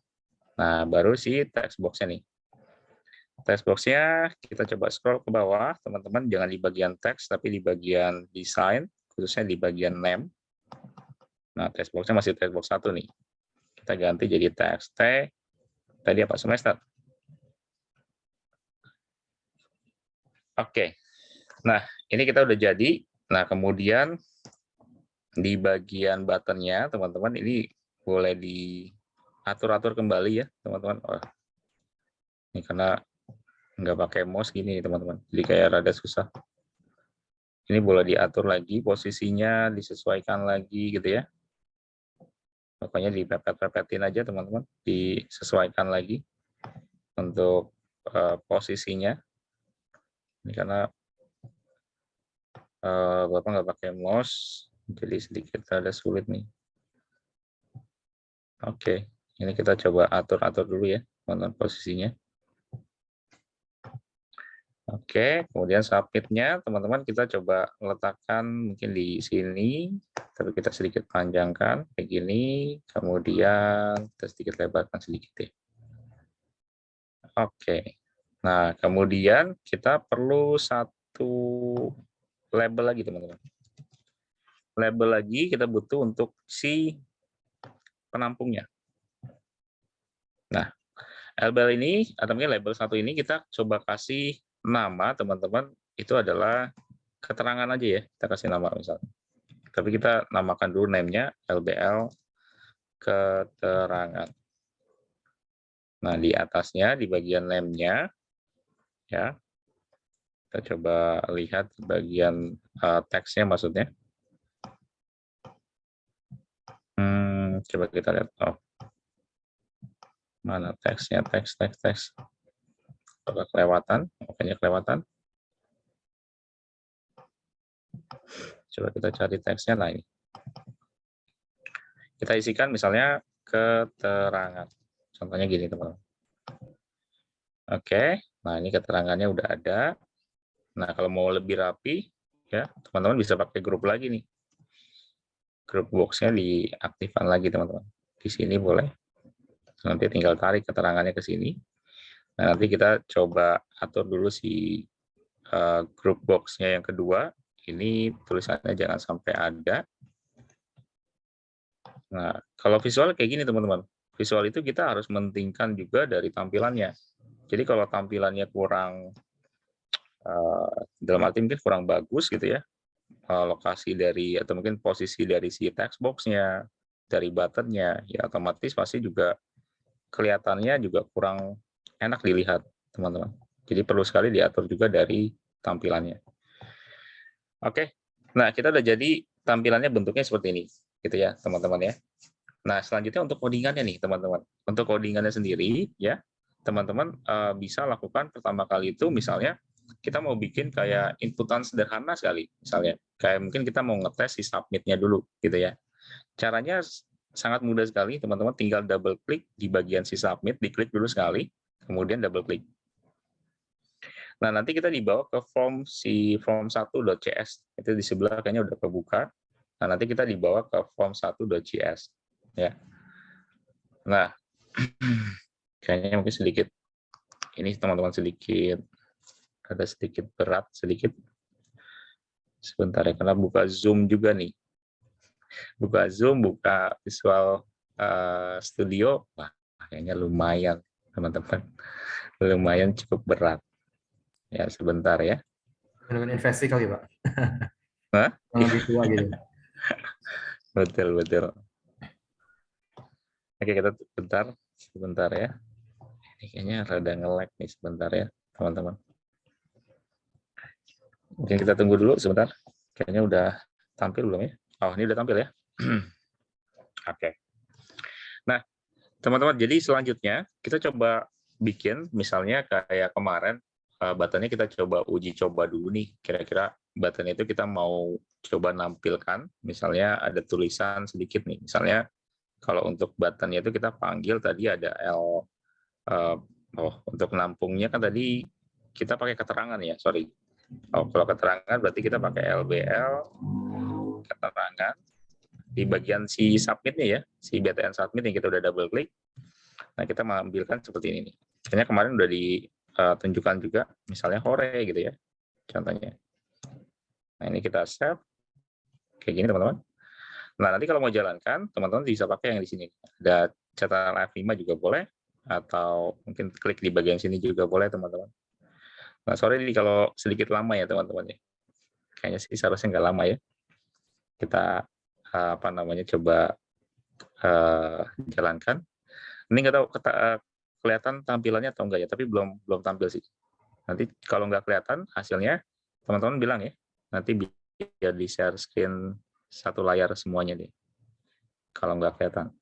Nah, baru si text box-nya nih. Text box-nya kita coba scroll ke bawah, teman-teman. Jangan di bagian teks, tapi di bagian desain, khususnya di bagian name. Nah, text box-nya masih text box 1 nih. Kita ganti jadi text T. Tadi apa? Semester. Oke. Nah, ini kita udah jadi. Nah, kemudian di bagian button-nya, teman-teman, ini boleh diatur-atur kembali ya, teman-teman. Oh, ini karena nggak pakai mouse gini, teman-teman. Jadi kayak rada susah. Ini boleh diatur lagi posisinya, disesuaikan lagi gitu ya. Pokoknya dipepet-pepetin aja teman-teman, disesuaikan lagi untuk posisinya. Ini karena Bapak nggak pakai mouse, jadi sedikit ada sulit nih. Oke, ini kita coba atur-atur dulu ya, teman-teman, posisinya. Oke, kemudian submit-nya teman-teman kita coba letakkan mungkin di sini, tapi kita sedikit panjangkan kayak gini, kemudian kita sedikit lebarkan sedikit ya. Oke, nah kemudian kita perlu satu label lagi teman-teman. Label lagi kita butuh untuk si penampungnya. Nah, label ini atau mungkin label satu ini kita coba kasih nama teman-teman, itu adalah keterangan aja ya, kita kasih nama misalnya. Tapi kita namakan dulu name-nya LBL keterangan. Nah, di atasnya di bagian name-nya ya, Kita coba lihat bagian teksnya maksudnya. Coba kita lihat. Oh, mana teksnya? Teks. Apakah kelewatan? Makanya kelewatan. Coba kita cari teksnya. Nah, ini. Kita isikan misalnya keterangan. Contohnya gini, teman-teman. Oke, nah ini keterangannya udah ada. Nah, kalau mau lebih rapi, ya teman-teman bisa pakai grup lagi nih. Grup box-nya diaktifkan lagi, teman-teman. Di sini boleh. Nanti tinggal tarik keterangannya ke sini. Nah, nanti kita coba atur dulu si grup box-nya yang kedua. Ini tulisannya jangan sampai ada. Nah, kalau visual kayak gini, teman-teman. Visual itu kita harus mementingkan juga dari tampilannya. Jadi kalau tampilannya kurang, dalam arti mungkin kurang bagus gitu ya, lokasi dari atau mungkin posisi dari si text box-nya, dari button-nya, ya otomatis pasti juga kelihatannya juga kurang enak dilihat, teman-teman. Jadi perlu sekali diatur juga dari tampilannya. Oke, nah kita udah jadi tampilannya bentuknya seperti ini, gitu ya, teman-teman ya. Nah, selanjutnya untuk codingannya nih, teman-teman. Untuk codingannya sendiri, ya, teman-teman bisa lakukan pertama kali itu misalnya kita mau bikin kayak inputan sederhana sekali, misalnya kayak mungkin kita mau ngetes si submit-nya dulu, gitu ya. Caranya sangat mudah sekali, teman-teman tinggal double klik di bagian si submit, diklik dulu sekali, kemudian double klik. Nah, nanti kita dibawa ke form 1.cs, itu di sebelah kayaknya udah kebuka. Nah, nanti kita dibawa ke form 1.js, ya. Nah, kayaknya mungkin sedikit ini teman-teman ada sedikit berat sedikit. Sebentar ya, karena buka Zoom juga nih. Buka Zoom, buka Visual Studio, wah kayaknya lumayan teman-teman. Lumayan cukup berat. Ya, sebentar ya. Fenomena investasi kali, Pak. Hah? Lebih tua gitu. Betul. Oke, kita sebentar ya. Ini kayaknya rada nge-lag nih sebentar ya, teman-teman. Mungkin kita tunggu dulu sebentar. Kayaknya udah tampil belum ya? Oh, ini udah tampil ya? Oke. Nah, teman-teman, jadi selanjutnya kita coba bikin misalnya kayak kemarin button-nya kita coba uji coba dulu nih. Kira-kira button itu kita mau coba nampilkan, misalnya ada tulisan sedikit nih. Misalnya kalau untuk button-nya itu kita panggil tadi ada L. Untuk nampungnya kan tadi kita pakai keterangan ya, sorry. Kalau keterangan berarti kita pakai LBL keterangan. Di bagian si submit-nya ya, si BTN submit yang kita udah double klik. Nah, kita mengambilkan seperti ini nih. Kayaknya kemarin udah ditunjukkan juga, misalnya hore gitu ya, contohnya. Nah, ini kita save. Kayak gini, teman-teman. Nah, nanti kalau mau jalankan, teman-teman bisa pakai yang di sini. Ada catatan F5 juga boleh, atau mungkin klik di bagian sini juga boleh, teman-teman. Nah, sorry nih kalau sedikit lama ya, teman-teman. Kayaknya sih seharusnya nggak lama ya. Kita coba jalankan. Ini nggak tahu kelihatan tampilannya atau enggak ya, tapi belum tampil sih. Nanti kalau nggak kelihatan hasilnya, teman-teman bilang ya, nanti biar di share screen satu layar semuanya deh. Kalau nggak kelihatan.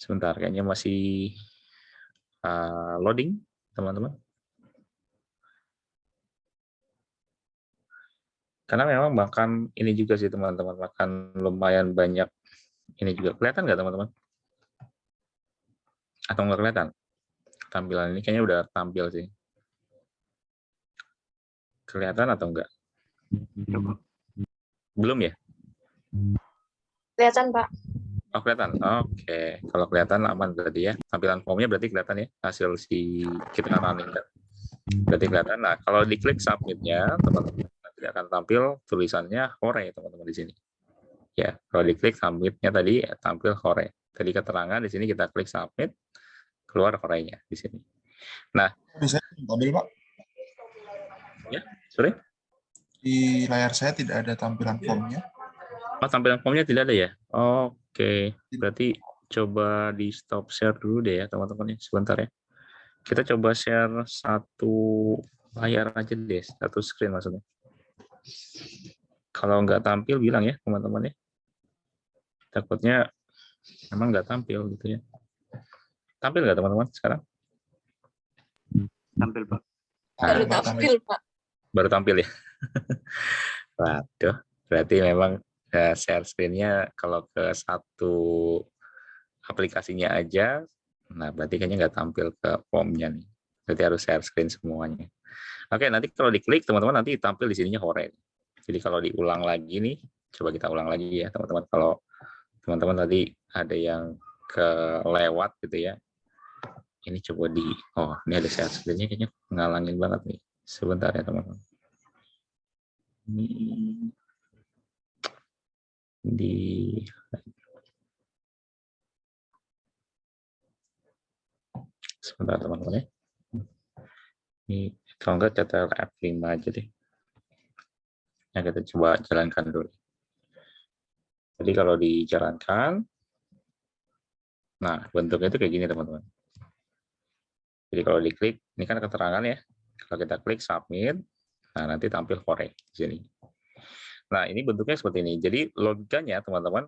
Sebentar, kayaknya masih loading, teman-teman. Karena memang makan ini juga sih, teman-teman. Makan lumayan banyak. Ini juga kelihatan nggak, teman-teman? Atau nggak kelihatan? Tampilan ini kayaknya udah tampil sih. Kelihatan atau enggak? Belum ya? Kelihatan, Pak. Oh, kelihatan. Oke. Kalau kelihatan aman berarti ya. Tampilan formnya berarti kelihatan ya. Hasil si kita running. Berarti kelihatan. Nah, kalau diklik submit-nya, teman-teman nanti akan tampil tulisannya hore, teman-teman di sini. Ya, kalau diklik submit-nya tadi tampil hore. Tadi keterangan di sini kita klik submit, keluar hore-nya di sini. Nah, Bisa tampil, Pak. ya, sorry. Di layar saya tidak ada tampilan formnya. Oh, tampilan formnya tidak ada ya? Oke, berarti coba di stop share dulu deh ya, teman-teman ya. Sebentar ya. Kita coba share satu layar aja deh, satu screen maksudnya. Kalau nggak tampil bilang ya teman-teman ya. Takutnya memang nggak tampil gitu ya. Tampil nggak teman-teman sekarang? Tampil, Pak. Baru Nah, tampil, Pak. baru tampil ya. Waduh, berarti memang share screen-nya kalau ke satu aplikasinya aja, nah berarti kayaknya nggak tampil ke form-nya nih. Berarti harus share screen semuanya. Oke, nanti kalau diklik teman-teman nanti tampil di sininya hore. Jadi kalau diulang lagi nih, coba kita ulang lagi ya teman-teman. Kalau teman-teman tadi ada yang kelewat gitu ya. Ini coba ini ada share screen-nya kayaknya ngalangin banget nih. Sebentar ya teman-teman. Ini sebentar teman-teman ya. Ini kalau enggak Ctrl F5 aja deh. Ya, kita coba jalankan dulu. Jadi kalau dijalankan, nah bentuknya itu kayak gini teman-teman. Jadi kalau diklik, ini kan keterangan ya. Kalau kita klik submit, nah nanti tampil hore di sini. Nah ini bentuknya seperti ini. Jadi logikanya teman-teman,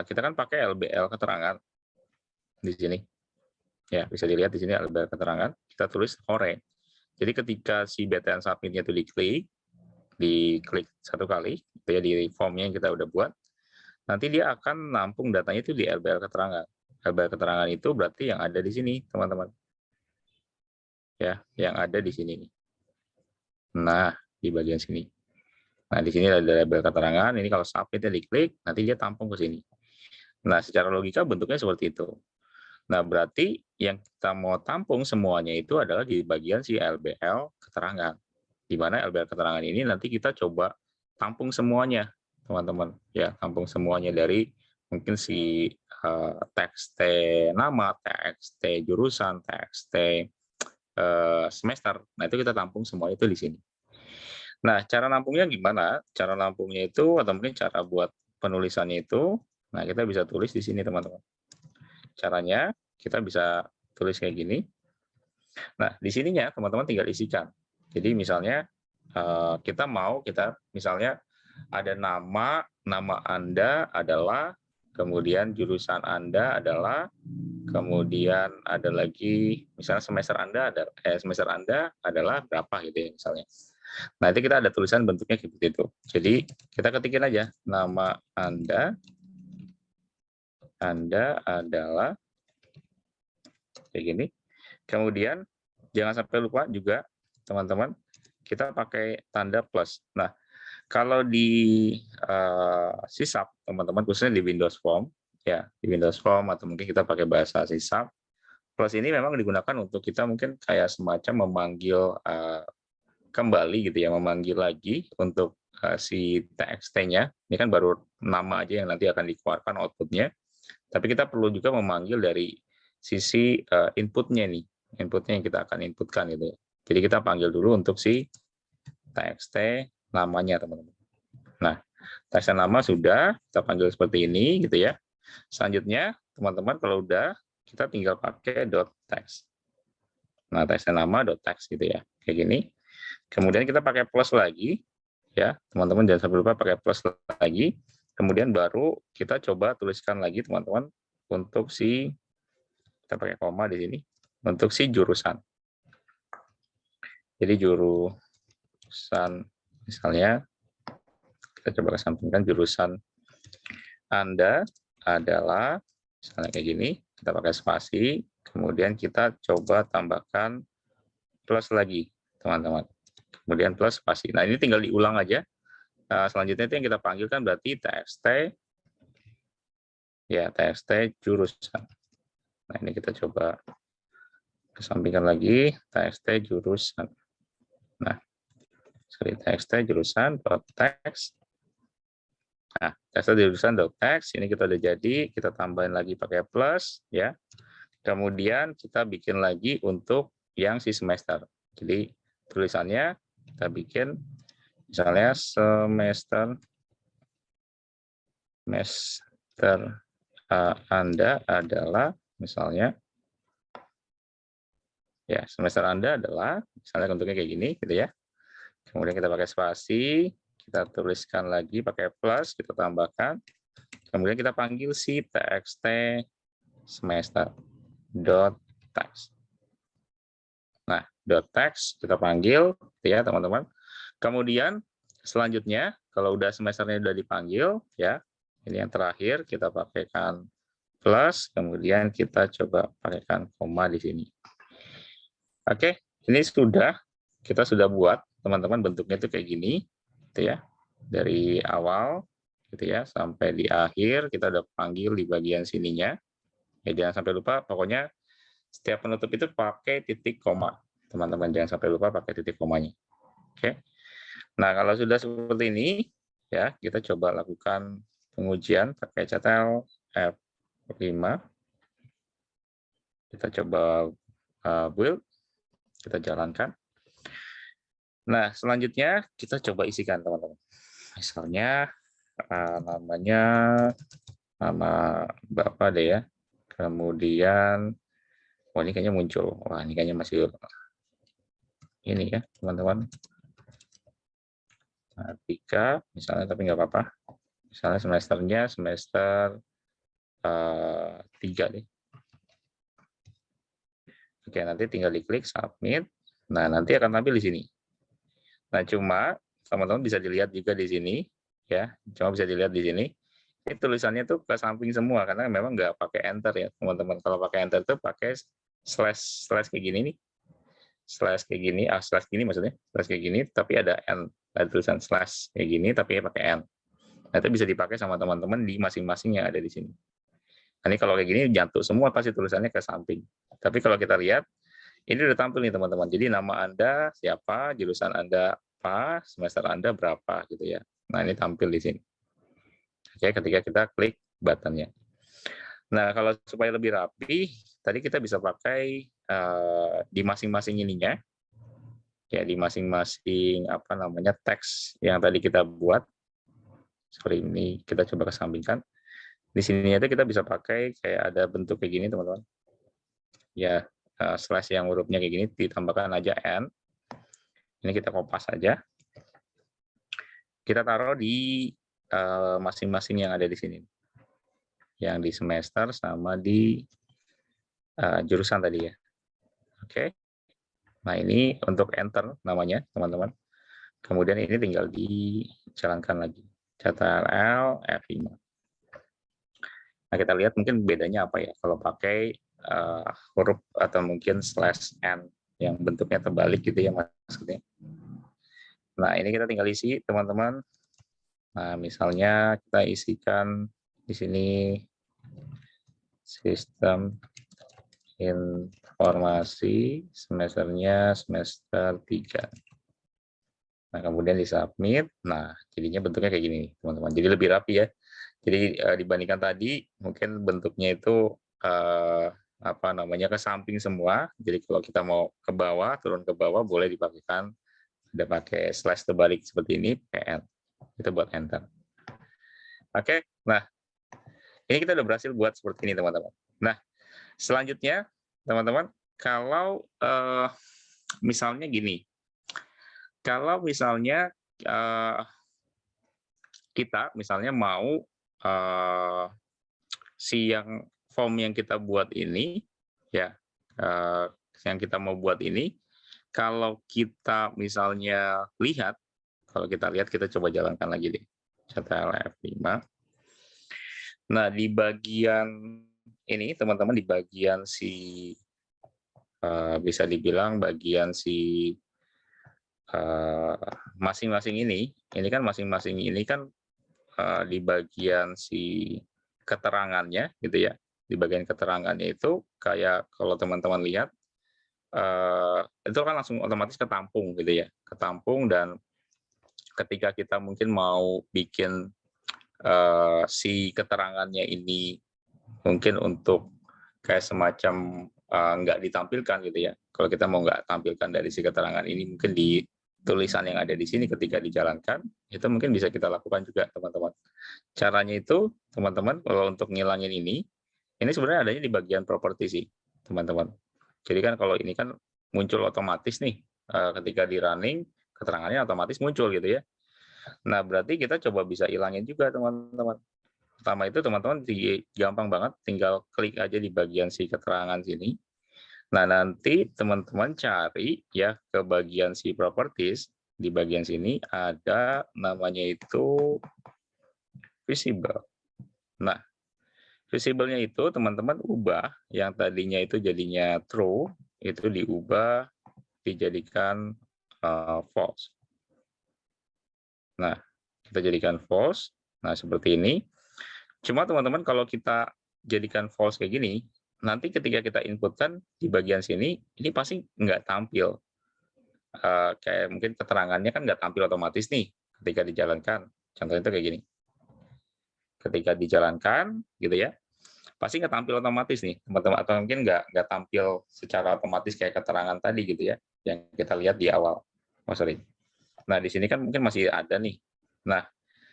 kita kan pakai LBL keterangan di sini. Ya bisa dilihat di sini LBL keterangan. Kita tulis hore. Jadi ketika si BTN submitnya itu diklik satu kali, itu ya di formnya yang kita udah buat, nanti dia akan nampung datanya itu di LBL keterangan. LBL keterangan itu berarti yang ada di sini, teman-teman. Ya, yang ada di sini. Nah, di bagian sini. Nah, di sini ada label keterangan. Ini kalau submit-nya diklik, nanti dia tampung ke sini. Nah, secara logika bentuknya seperti itu. Nah, berarti yang kita mau tampung semuanya itu adalah di bagian si LBL keterangan. Di mana LBL keterangan ini nanti kita coba tampung semuanya, teman-teman. Ya, tampung semuanya dari mungkin si teks T nama, teks T jurusan, teks T semester. Nah, itu kita tampung semua itu di sini. Nah, cara nampungnya gimana? Cara nampungnya itu, atau mungkin cara buat penulisannya itu, nah kita bisa tulis di sini, teman-teman. Caranya, kita bisa tulis kayak gini. Nah, di sininya, teman-teman tinggal isikan. Jadi, misalnya, kita misalnya, ada nama Anda adalah, kemudian jurusan Anda adalah, kemudian ada lagi misalnya semester Anda adalah berapa gitu ya misalnya. Nah, itu kita ada tulisan bentuknya seperti itu. Jadi kita ketikin aja nama Anda adalah kayak gini. Kemudian jangan sampai lupa juga teman-teman kita pakai tanda plus. Nah, kalau di sisap teman-teman khususnya di Windows Form ya, di Windows Form atau mungkin kita pakai bahasa sisap, plus ini memang digunakan untuk kita mungkin kayak semacam memanggil kembali gitu ya, memanggil lagi untuk si TXT-nya. Ini kan baru nama aja yang nanti akan dikeluarkan output-nya. Tapi kita perlu juga memanggil dari sisi input-nya nih. Input-nya yang kita akan inputkan gitu ya. Jadi kita panggil dulu untuk si TXT namanya, teman-teman. Nah, TXT nama sudah, kita panggil seperti ini gitu ya. Selanjutnya, teman-teman kalau udah, kita tinggal pakai .text. Nah, TXT nama .text gitu ya. Kayak gini. Kemudian kita pakai plus lagi, ya teman-teman jangan sampai lupa pakai plus lagi. Kemudian baru kita coba tuliskan lagi teman-teman untuk kita pakai koma di sini untuk si jurusan. Jadi jurusan misalnya kita coba kesampingkan jurusan Anda adalah misalnya kayak gini, kita pakai spasi, kemudian kita coba tambahkan plus lagi teman-teman. Kemudian plus spasi. Nah, ini tinggal diulang aja. Selanjutnya itu yang kita panggil kan berarti TXT jurusan. Nah, ini kita coba kesampingkan lagi TXT jurusan. Nah, TXT jurusan .text. Nah, TXT jurusan .text ini kita udah jadi, kita tambahin lagi pakai plus ya. Kemudian kita bikin lagi untuk yang si semester. Jadi tulisannya kita bikin misalnya semester Anda adalah misalnya Ya, semester Anda adalah misalnya bentuknya kayak gini gitu ya. Kemudian kita pakai spasi, kita tuliskan lagi pakai plus, kita tambahkan. Kemudian kita panggil si txt semester dot text. Nah, dot text kita panggil ya teman-teman. Kemudian selanjutnya kalau udah semesternya udah dipanggil ya, ini yang terakhir kita pakaikan plus, kemudian kita coba pakaikan koma di sini. Oke, ini kita sudah buat teman-teman bentuknya itu kayak gini, gitu ya. Dari awal, gitu ya, sampai di akhir kita udah panggil di bagian sininya. Ya jangan sampai lupa, pokoknya setiap penutup itu pakai titik koma, teman-teman jangan sampai lupa pakai titik komanya. Oke. Nah kalau sudah seperti ini, ya kita coba lakukan pengujian pakai CTL F5. Kita coba build. Kita jalankan. Nah, selanjutnya kita coba isikan, teman-teman. Misalnya, namanya nama Bapak deh ya. Kemudian, ini kayaknya muncul. Wah, ini kayaknya masih ini ya, teman-teman. Nah, 3, misalnya, tapi nggak apa-apa. Misalnya semesternya semester 3 deh. Oke, nanti tinggal diklik submit. Nah, nanti akan tampil di sini. Nah, cuma teman-teman bisa dilihat juga di sini, ya. Cuma bisa dilihat di sini. Ini tulisannya tuh ke samping semua karena memang nggak pakai enter ya, teman-teman. Kalau pakai enter tuh pakai slash kayak gini nih. Slash kayak gini, slash gini maksudnya. Slash kayak gini, tapi ada n. Ada tulisan slash kayak gini, tapi pakai n. Nah, itu bisa dipakai sama teman-teman di masing-masing yang ada di sini. Nah, ini kalau kayak gini jantung semua pasti tulisannya ke samping. Tapi kalau kita lihat, ini udah tampil nih teman-teman. Jadi nama Anda siapa, jurusan Anda apa, semester Anda berapa gitu ya. Nah ini tampil di sini. Oke, ketika kita klik buttonnya. Nah kalau supaya lebih rapi, tadi kita bisa pakai di masing-masing ininya, ya di masing-masing apa namanya teks yang tadi kita buat. Sorry ini kita coba kesampingkan. Di sini aja kita bisa pakai kayak ada bentuk kayak gini teman-teman. Ya, slash yang hurufnya kayak gini ditambahkan aja n. Ini kita kopas aja. Kita taruh di masing-masing yang ada di sini. Yang di semester sama di jurusan tadi ya. Oke. Nah, ini untuk enter namanya, teman-teman. Kemudian ini tinggal dijalankan lagi. Ctrl F5. Nah, kita lihat mungkin bedanya apa ya kalau pakai huruf atau mungkin slash n yang bentuknya terbalik gitu ya maksudnya. Nah, ini kita tinggal isi, teman-teman. Nah, misalnya kita isikan di sini sistem informasi semesternya semester 3. Nah, kemudian disubmit. Nah, jadinya bentuknya kayak gini, teman-teman. Jadi lebih rapi ya. Jadi dibandingkan tadi, mungkin bentuknya itu apa namanya ke samping semua. Jadi kalau kita mau ke bawah, turun ke bawah, boleh dipakaikan ada pakai slash terbalik seperti ini, pakai N. Kita buat enter. Oke, nah ini kita udah berhasil buat seperti ini teman-teman. Nah, selanjutnya teman-teman, kalau misalnya gini, kalau misalnya kita misalnya mau yang form yang kita buat ini, ya, yang kita mau buat ini, kalau kita misalnya lihat, kalau kita lihat kita coba jalankan lagi deh, Ctrl F5. Nah di bagian ini teman-teman di bagian si bisa dibilang bagian si masing-masing ini kan masing-masing ini kan di bagian si keterangannya gitu ya, di bagian keterangannya itu kayak kalau teman-teman lihat itu kan langsung otomatis ketampung gitu ya, ketampung. Dan ketika kita mungkin mau bikin si keterangannya ini mungkin untuk kayak semacam nggak ditampilkan gitu ya, kalau kita mau nggak tampilkan dari si keterangan ini mungkin di tulisan yang ada di sini ketika dijalankan, itu mungkin bisa kita lakukan juga teman-teman. Caranya itu teman-teman kalau untuk ngilangin ini sebenarnya adanya di bagian properti sih teman-teman. Jadi kan kalau ini kan muncul otomatis nih ketika di running, keterangannya otomatis muncul gitu ya. Nah, berarti kita coba bisa hilangin juga teman-teman. Pertama itu teman-teman gampang banget, tinggal klik aja di bagian si keterangan sini. Nah, nanti teman-teman cari ya ke bagian si properties, di bagian sini ada namanya itu visible. Nah, visible-nya itu teman-teman ubah yang tadinya itu jadinya true, itu diubah dijadikan false. Nah, kita jadikan false. Nah, seperti ini. Cuma teman-teman kalau kita jadikan false kayak gini, nanti ketika kita inputkan di bagian sini, ini pasti nggak tampil. Kayak mungkin keterangannya kan nggak tampil otomatis nih ketika dijalankan. Contohnya itu kayak gini. Ketika dijalankan, gitu ya, pasti nggak tampil otomatis nih, teman-teman. Atau mungkin nggak tampil secara otomatis kayak keterangan tadi gitu ya, yang kita lihat di awal. Oh, sorry. Nah, di sini kan mungkin masih ada nih. Nah,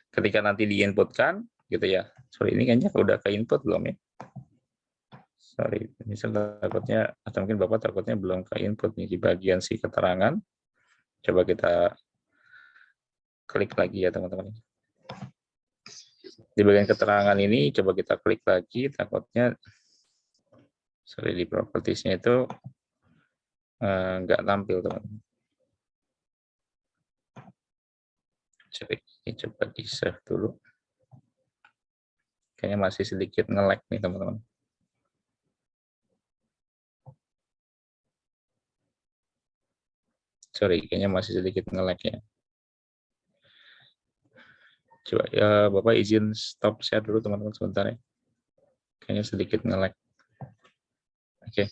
ketika nanti diinputkan, gitu ya. Sorry, ini kayaknya udah ke input belum ya? Sorry, misal takutnya, atau mungkin Bapak takutnya belum ke input nih di bagian si keterangan. Coba kita klik lagi ya teman-teman. Di bagian keterangan ini, coba kita klik lagi, takutnya, sorry, di propertiesnya itu nggak tampil teman-teman. Ini coba di save dulu. Kayaknya masih sedikit nge-lag nih teman-teman. Sorry, kayaknya masih sedikit nge-lag ya. Coba ya Bapak izin stop share dulu teman-teman sebentar ya. Kayaknya sedikit nge-lag. Oke.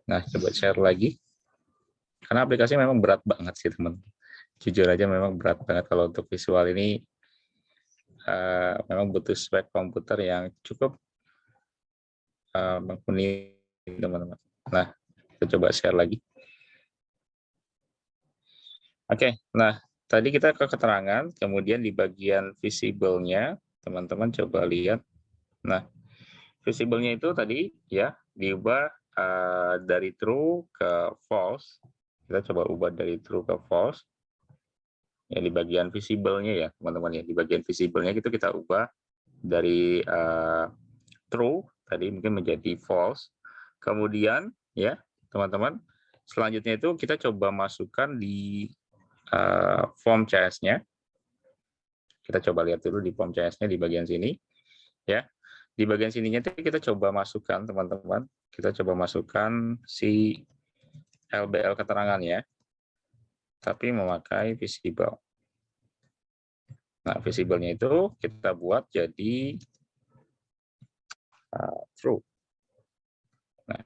Nah, coba share lagi. Karena aplikasi memang berat banget sih teman. Jujur aja memang berat banget kalau untuk visual ini. Memang butuh spek komputer yang cukup mumpuni teman-teman. Nah, kita coba share lagi. Oke, nah tadi kita ke keterangan, kemudian di bagian visible-nya, teman-teman coba lihat. Nah, visible-nya itu tadi ya diubah dari true ke false. Kita coba ubah dari true ke false. Ya di bagian visible-nya ya, teman-teman ya. Di bagian visible-nya itu kita ubah dari true tadi mungkin menjadi false. Kemudian ya, teman-teman, selanjutnya itu kita coba masukkan di form CS-nya. Kita coba lihat dulu di form CS-nya di bagian sini. Ya. Di bagian sininya kita coba masukkan, teman-teman. Kita coba masukkan si LBL keterangannya, tapi memakai visible. Nah, visible-nya itu kita buat jadi true. Nah,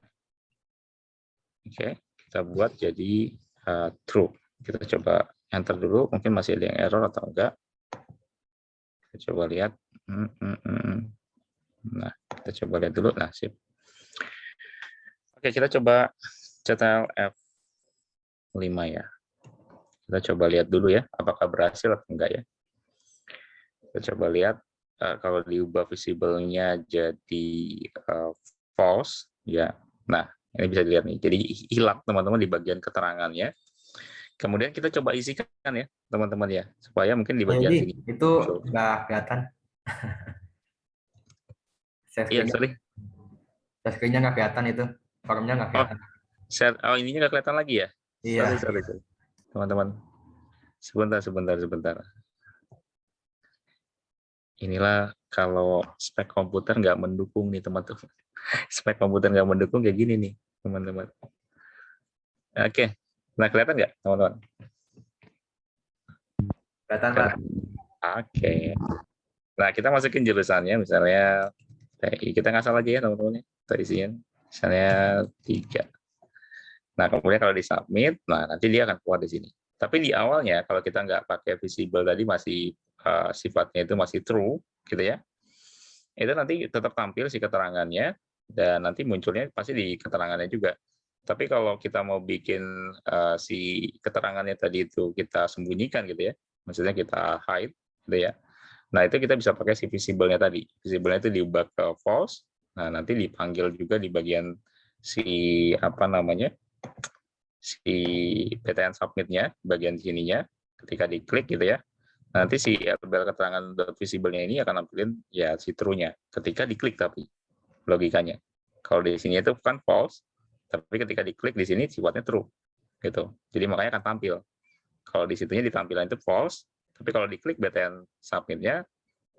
oke, kita buat jadi true. Kita coba enter dulu, mungkin masih ada yang error atau enggak. Kita coba lihat. Nah, kita coba lihat dulu. Nah, sip. Oke, kita coba CTRL F5 ya. Kita coba lihat dulu ya, apakah berhasil atau enggak ya. Kita coba lihat kalau diubah visible-nya jadi false ya. Nah, ini bisa dilihat nih. Jadi hilang teman-teman di bagian keterangannya. Kemudian kita coba isikan ya, teman-teman ya, supaya mungkin di bagian sini. Itu nggak kelihatan. Iya, sorry. Screen-nya nggak kelihatan itu. Formnya nggak kelihatan. Oh, ininya nggak kelihatan lagi ya? Iya. Sorry. Teman-teman. Sebentar. Inilah kalau spek komputer nggak mendukung nih teman-teman. Spek komputer nggak mendukung kayak gini nih teman-teman. Oke, nah kelihatan nggak teman-teman? Kelihatan Pak. Oke. Nah kita masukin jurusannya misalnya kita ngasal aja ya teman-teman. Kita isiin misalnya 3. Nah kemudian kalau di submit, nah nanti dia akan keluar di sini. Tapi di awalnya kalau kita nggak pakai visible tadi masih sifatnya itu masih true gitu ya, itu nanti tetap tampil si keterangannya dan nanti munculnya pasti di keterangannya juga. Tapi kalau kita mau bikin si keterangannya tadi itu kita sembunyikan gitu ya, maksudnya kita hide gitu ya. Nah itu kita bisa pakai si visible-nya tadi. Visible-nya itu diubah ke false. Nah nanti dipanggil juga di bagian si si BTN submit-nya, bagian sininya, ketika diklik gitu ya, nanti si LBL keterangan .visible-nya ini akan nampilin ya si true-nya, ketika diklik tapi, logikanya. Kalau di sini itu kan false, tapi ketika diklik di sini sifatnya true, gitu. Jadi makanya akan tampil. Kalau di situnya di tampilan itu false, tapi kalau diklik BTN submit-nya,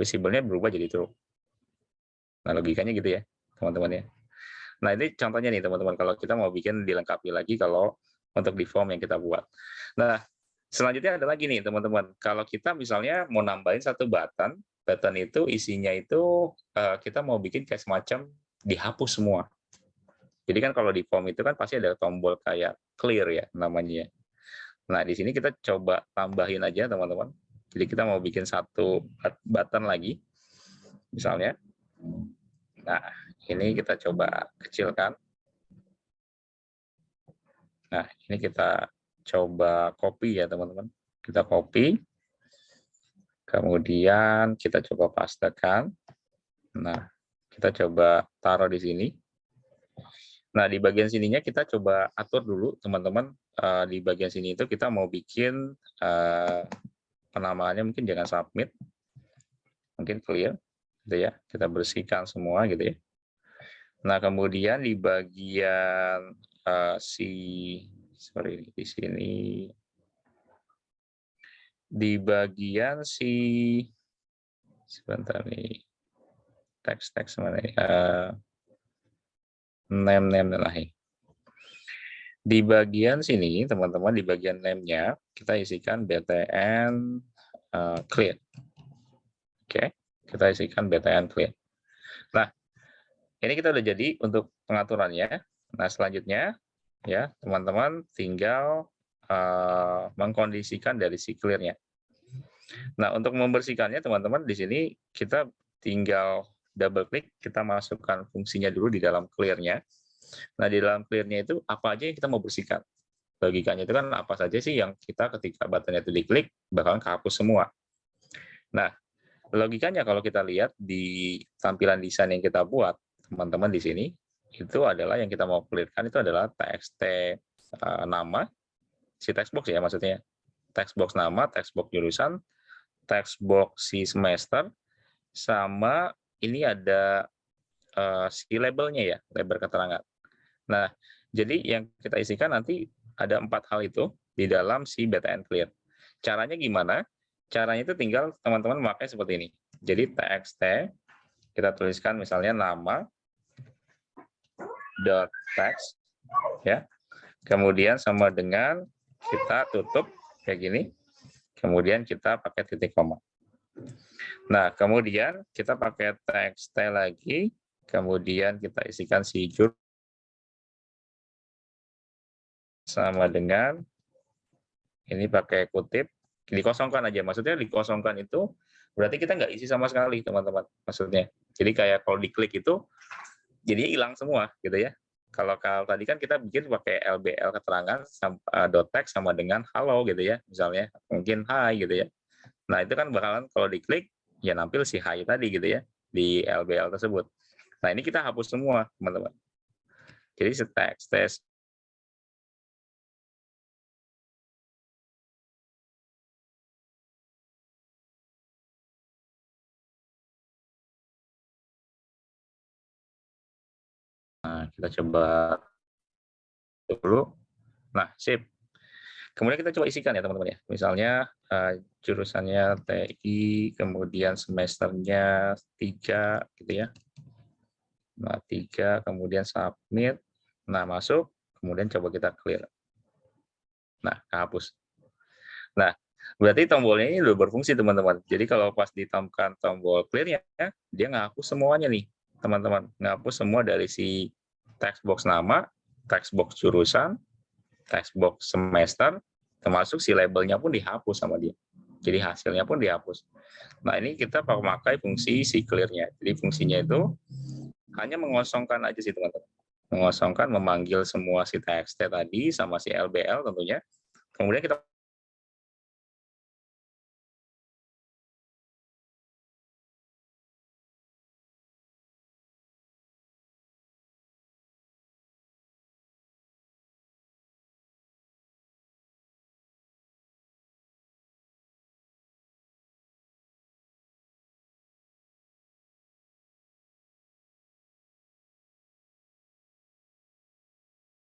visible-nya berubah jadi true. Nah, logikanya gitu ya, teman-teman ya. Nah, ini contohnya nih, teman-teman. Kalau kita mau bikin dilengkapi lagi kalau untuk di form yang kita buat. Nah, selanjutnya ada lagi nih, teman-teman. Kalau kita misalnya mau nambahin satu button itu isinya itu kita mau bikin kayak semacam dihapus semua. Jadi kan kalau di form itu kan pasti ada tombol kayak clear ya namanya. Nah, di sini kita coba tambahin aja, teman-teman. Jadi kita mau bikin satu button lagi, misalnya. Nah, ini kita coba kecilkan. Nah, ini kita coba copy ya, teman-teman. Kita copy. Kemudian kita coba pastekan. Nah, kita coba taruh di sini. Nah, di bagian sininya kita coba atur dulu, teman-teman. Di bagian sini itu kita mau bikin penamaannya mungkin jangan submit. Mungkin clear, gitu ya. Kita bersihkan semua gitu ya. Nah, kemudian di bagian di sini di bagian sebentar nih, teks mana nih, name lah nih. Di bagian sini, teman-teman, di bagian name-nya kita isikan BTN clear. Oke, kita isikan BTN clear. Nah, ini kita udah jadi untuk pengaturannya. Nah, selanjutnya ya, teman-teman tinggal mengkondisikan dari si clear-nya. Nah, untuk membersihkannya, teman-teman, di sini kita tinggal double klik, kita masukkan fungsinya dulu di dalam clear-nya. Nah, di dalam clear-nya itu apa aja yang kita mau bersihkan. Logikanya itu kan apa saja sih yang kita ketika button-nya itu diklik, bakalan kehapus semua. Nah, logikanya kalau kita lihat di tampilan desain yang kita buat, teman-teman di sini, itu adalah yang kita mau clear-kan itu adalah txt nama, si text box ya maksudnya. Text box nama, text box jurusan, text box si semester, sama ini ada si labelnya ya, label keterangan. Nah, jadi yang kita isikan nanti ada 4 hal itu di dalam si BTN clear. Caranya gimana? Caranya itu tinggal teman-teman memakai seperti ini. Jadi txt, kita tuliskan misalnya nama, dot text, ya. Kemudian sama dengan kita tutup kayak gini. Kemudian kita pakai titik koma. Nah, kemudian kita pakai txt lagi. Kemudian kita isikan si jur sama dengan ini pakai kutip, dikosongkan aja. Maksudnya dikosongkan itu berarti kita nggak isi sama sekali, teman-teman. Maksudnya. Jadi kayak kalau diklik itu jadinya hilang semua gitu ya. Kalau tadi kan kita bikin pakai LBL keterangan dot text sama dengan halo gitu ya, misalnya mungkin hai gitu ya. Nah, itu kan bakalan kalau diklik ya nampil si hai tadi gitu ya di LBL tersebut. Nah, ini kita hapus semua, teman-teman. Jadi teks Nah, kita coba dulu. Nah, sip. Kemudian kita coba isikan ya, teman-teman ya. Misalnya jurusannya TI, kemudian semesternya 3 gitu ya. Nah, 3, kemudian submit. Nah, masuk, kemudian coba kita clear. Nah, hapus. Nah, berarti tombolnya ini udah berfungsi, teman-teman. Jadi kalau pas ditemukan tombol clear-nya, dia ngapus semuanya nih, teman-teman. Ngapus semua dari si text box nama, text box jurusan, text box semester, termasuk si labelnya pun dihapus sama dia. Jadi hasilnya pun dihapus. Nah, ini kita pakai fungsi si clear-nya. Jadi fungsinya itu hanya mengosongkan aja sih, teman-teman. Mengosongkan, memanggil semua si txt tadi sama si LBL tentunya. Kemudian kita